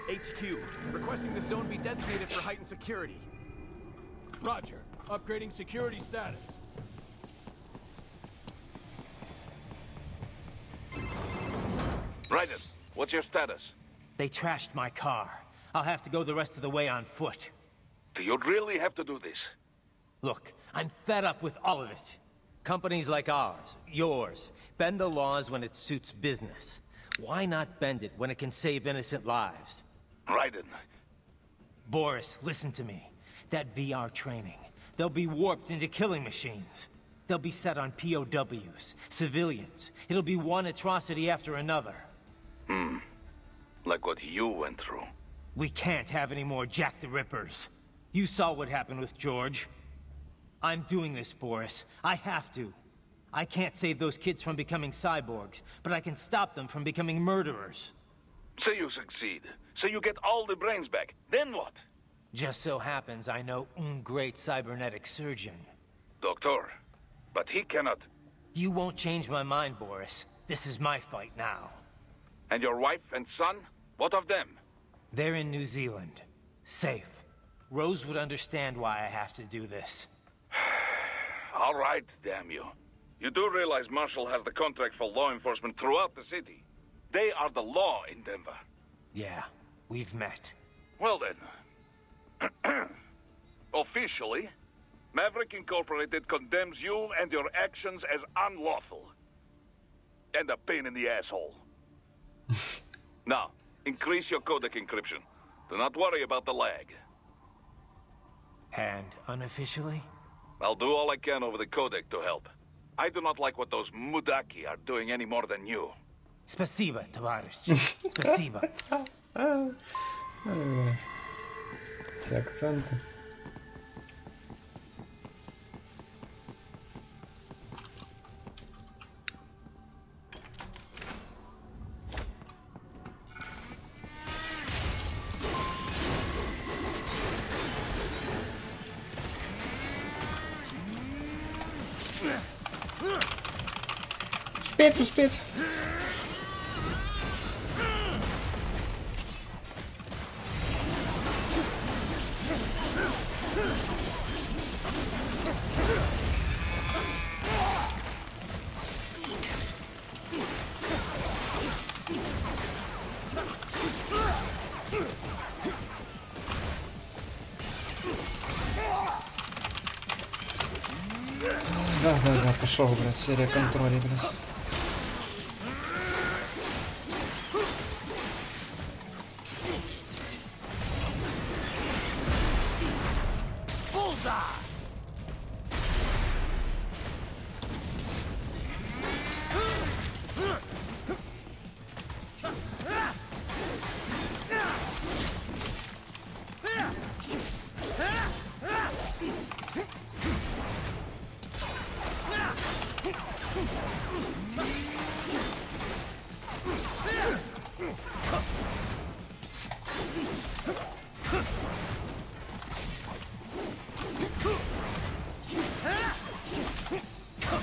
Speaker 13: HQ, requesting the zone be designated for heightened security. Roger. Upgrading security status.
Speaker 7: Raiden, what's your status?
Speaker 4: They trashed my car. I'll have to go the rest of the way on foot.
Speaker 7: Do you really have to do this?
Speaker 4: Look, I'm fed up with all of it. Companies like ours, yours, bend the laws when it suits business. Why not bend it when it can save innocent lives?
Speaker 7: Raiden.
Speaker 4: Boris, listen to me. That VR training, they'll be warped into killing machines. They'll be set on POWs, civilians. It'll be one atrocity after another.
Speaker 7: Like what you went through.
Speaker 4: We can't have any more Jack the Rippers. You saw what happened with George. I'm doing this, Boris. I have to. I can't save those kids from becoming cyborgs, but I can stop them from becoming murderers.
Speaker 7: Say you succeed. Say you get all the brains back. Then what?
Speaker 4: Just so happens I know un great cybernetic surgeon.
Speaker 7: Doctor, but he cannot...
Speaker 4: You won't change my mind, Boris. This is my fight now.
Speaker 7: And your wife and son? What of them?
Speaker 4: They're in New Zealand. Safe. Rose would understand why I have to do this.
Speaker 7: All right, damn you. You do realize Marshall has the contract for law enforcement throughout the city. They are the law in Denver.
Speaker 4: Yeah, we've met.
Speaker 7: Well then. Officially, Maverick Incorporated condemns you and your actions as unlawful. And a pain in the asshole. Now, increase your codec encryption. Do not worry about the lag.
Speaker 4: And unofficially?
Speaker 7: I'll do all I can over the codec to help. I do not like what those mudaki are doing any more than you.
Speaker 4: Спасибо, товарищ. Спасибо.
Speaker 1: Эти акценты. Успеть. Да, пошел, блядь, серия контролей, блядь.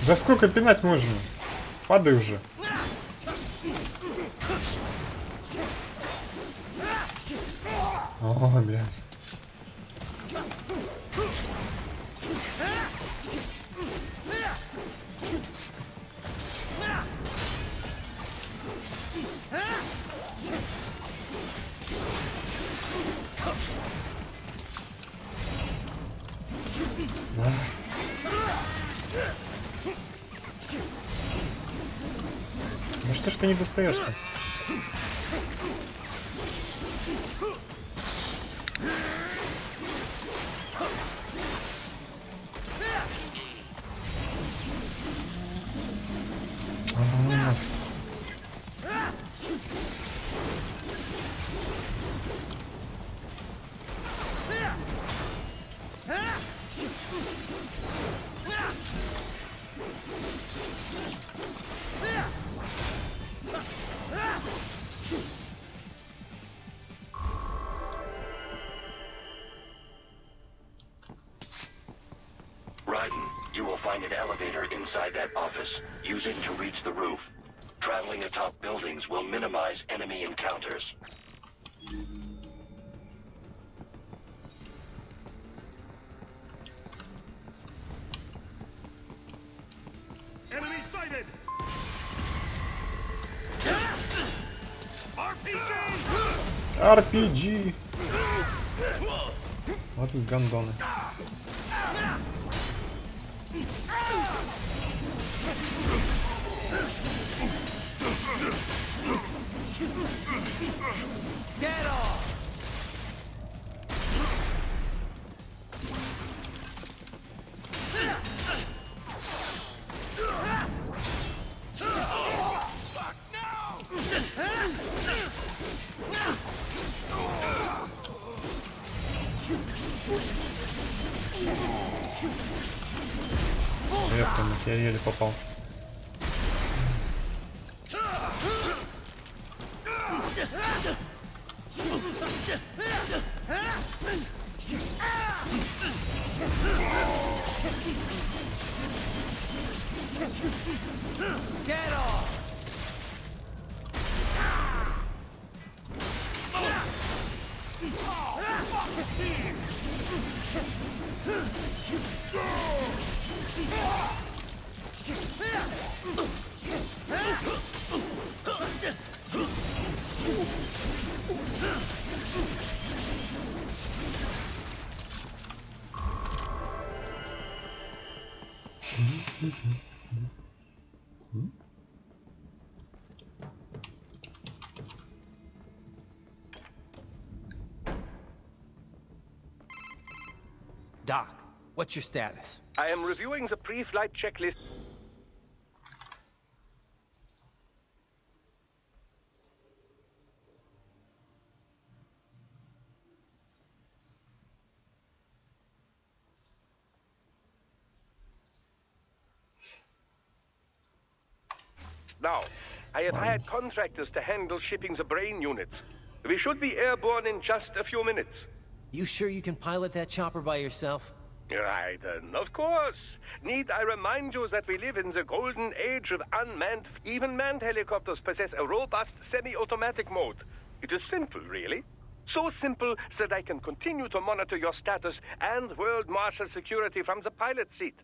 Speaker 1: Да сколько пинать можно? Падай уже. О, блядь. Да что ж ты не достаешь-то?
Speaker 3: You will find an elevator inside that office. Use it to reach the roof. Traveling atop buildings will minimize enemy encounters.
Speaker 13: Enemy sighted! RPG!
Speaker 1: RPG! Вот тут гандоны.
Speaker 5: Get off! Fuck no!
Speaker 1: Верно, я еле попал.
Speaker 5: Get off!
Speaker 4: Doc, what's your status?
Speaker 6: I am reviewing the pre-flight checklist. Now, I have hired contractors to handle shipping the brain units. We should be airborne in just a few minutes.
Speaker 4: You sure you can pilot that chopper by yourself?
Speaker 6: Right, of course. Need I remind you that we live in the golden age of unmanned... Even manned helicopters possess a robust semi-automatic mode. It is simple, really. So simple that I can continue to monitor your status and world marshal security from the pilot seat.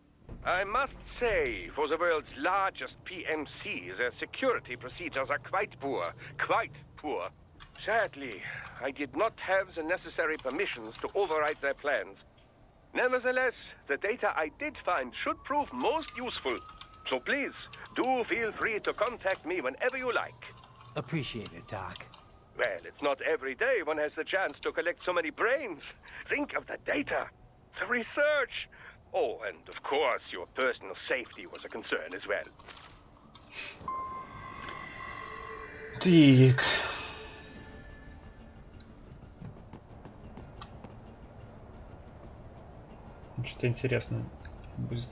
Speaker 6: I must say, for the world's largest PMC, their security procedures are quite poor. Quite poor. Sadly, I did not have the necessary permissions to override their plans. Nevertheless, the data I did find should prove most useful. So please, do feel free to contact me whenever you like.
Speaker 4: Appreciate it, Doc.
Speaker 6: Well, it's not every day one has the chance to collect so many brains. Think of the data, the research. Oh, and of course, your personal safety was a concern as well.
Speaker 1: Так. Что-то интересное будет.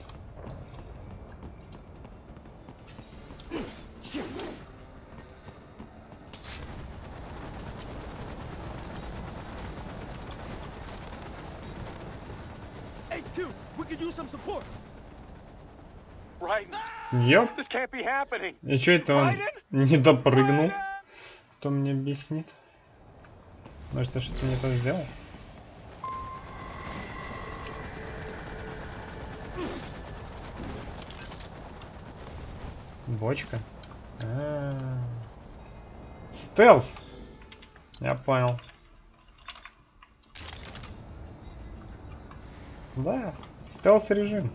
Speaker 1: Ёп. И чё это он не допрыгнул? Кто мне объяснит? Может, я что-то не то сделал? Бочка. Стелс. Я понял. Да, стелс режим.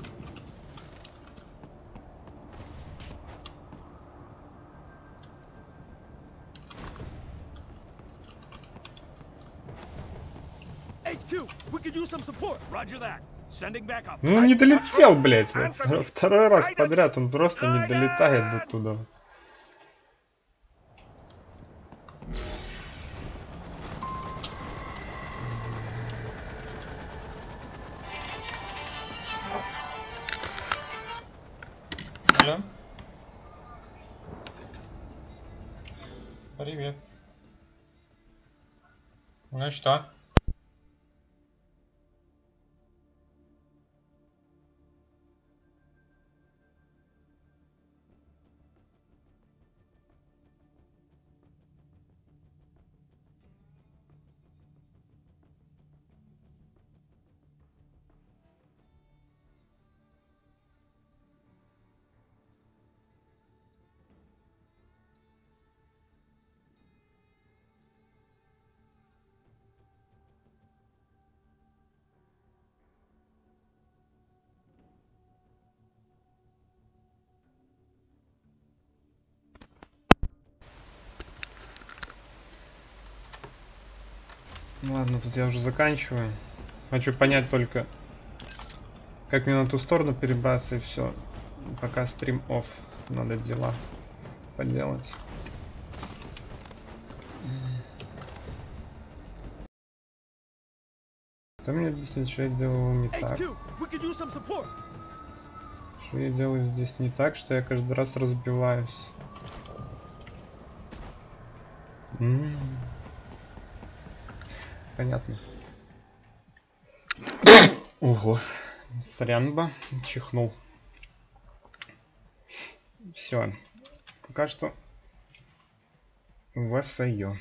Speaker 1: Ну не долетел, блять. Второй раз подряд он просто не долетает до туда. Алло. Привет. Ну что? Ладно, тут я уже заканчиваю. Хочу понять только, как мне на ту сторону перебраться, и все. Пока стрим off, надо дела поделать. Кто мне объяснит, что я делал не так? Что я делаю здесь не так, что я каждый раз разбиваюсь? Понятно. Ого. Сорянба. Чихнул. Все. Пока что ВСЮ.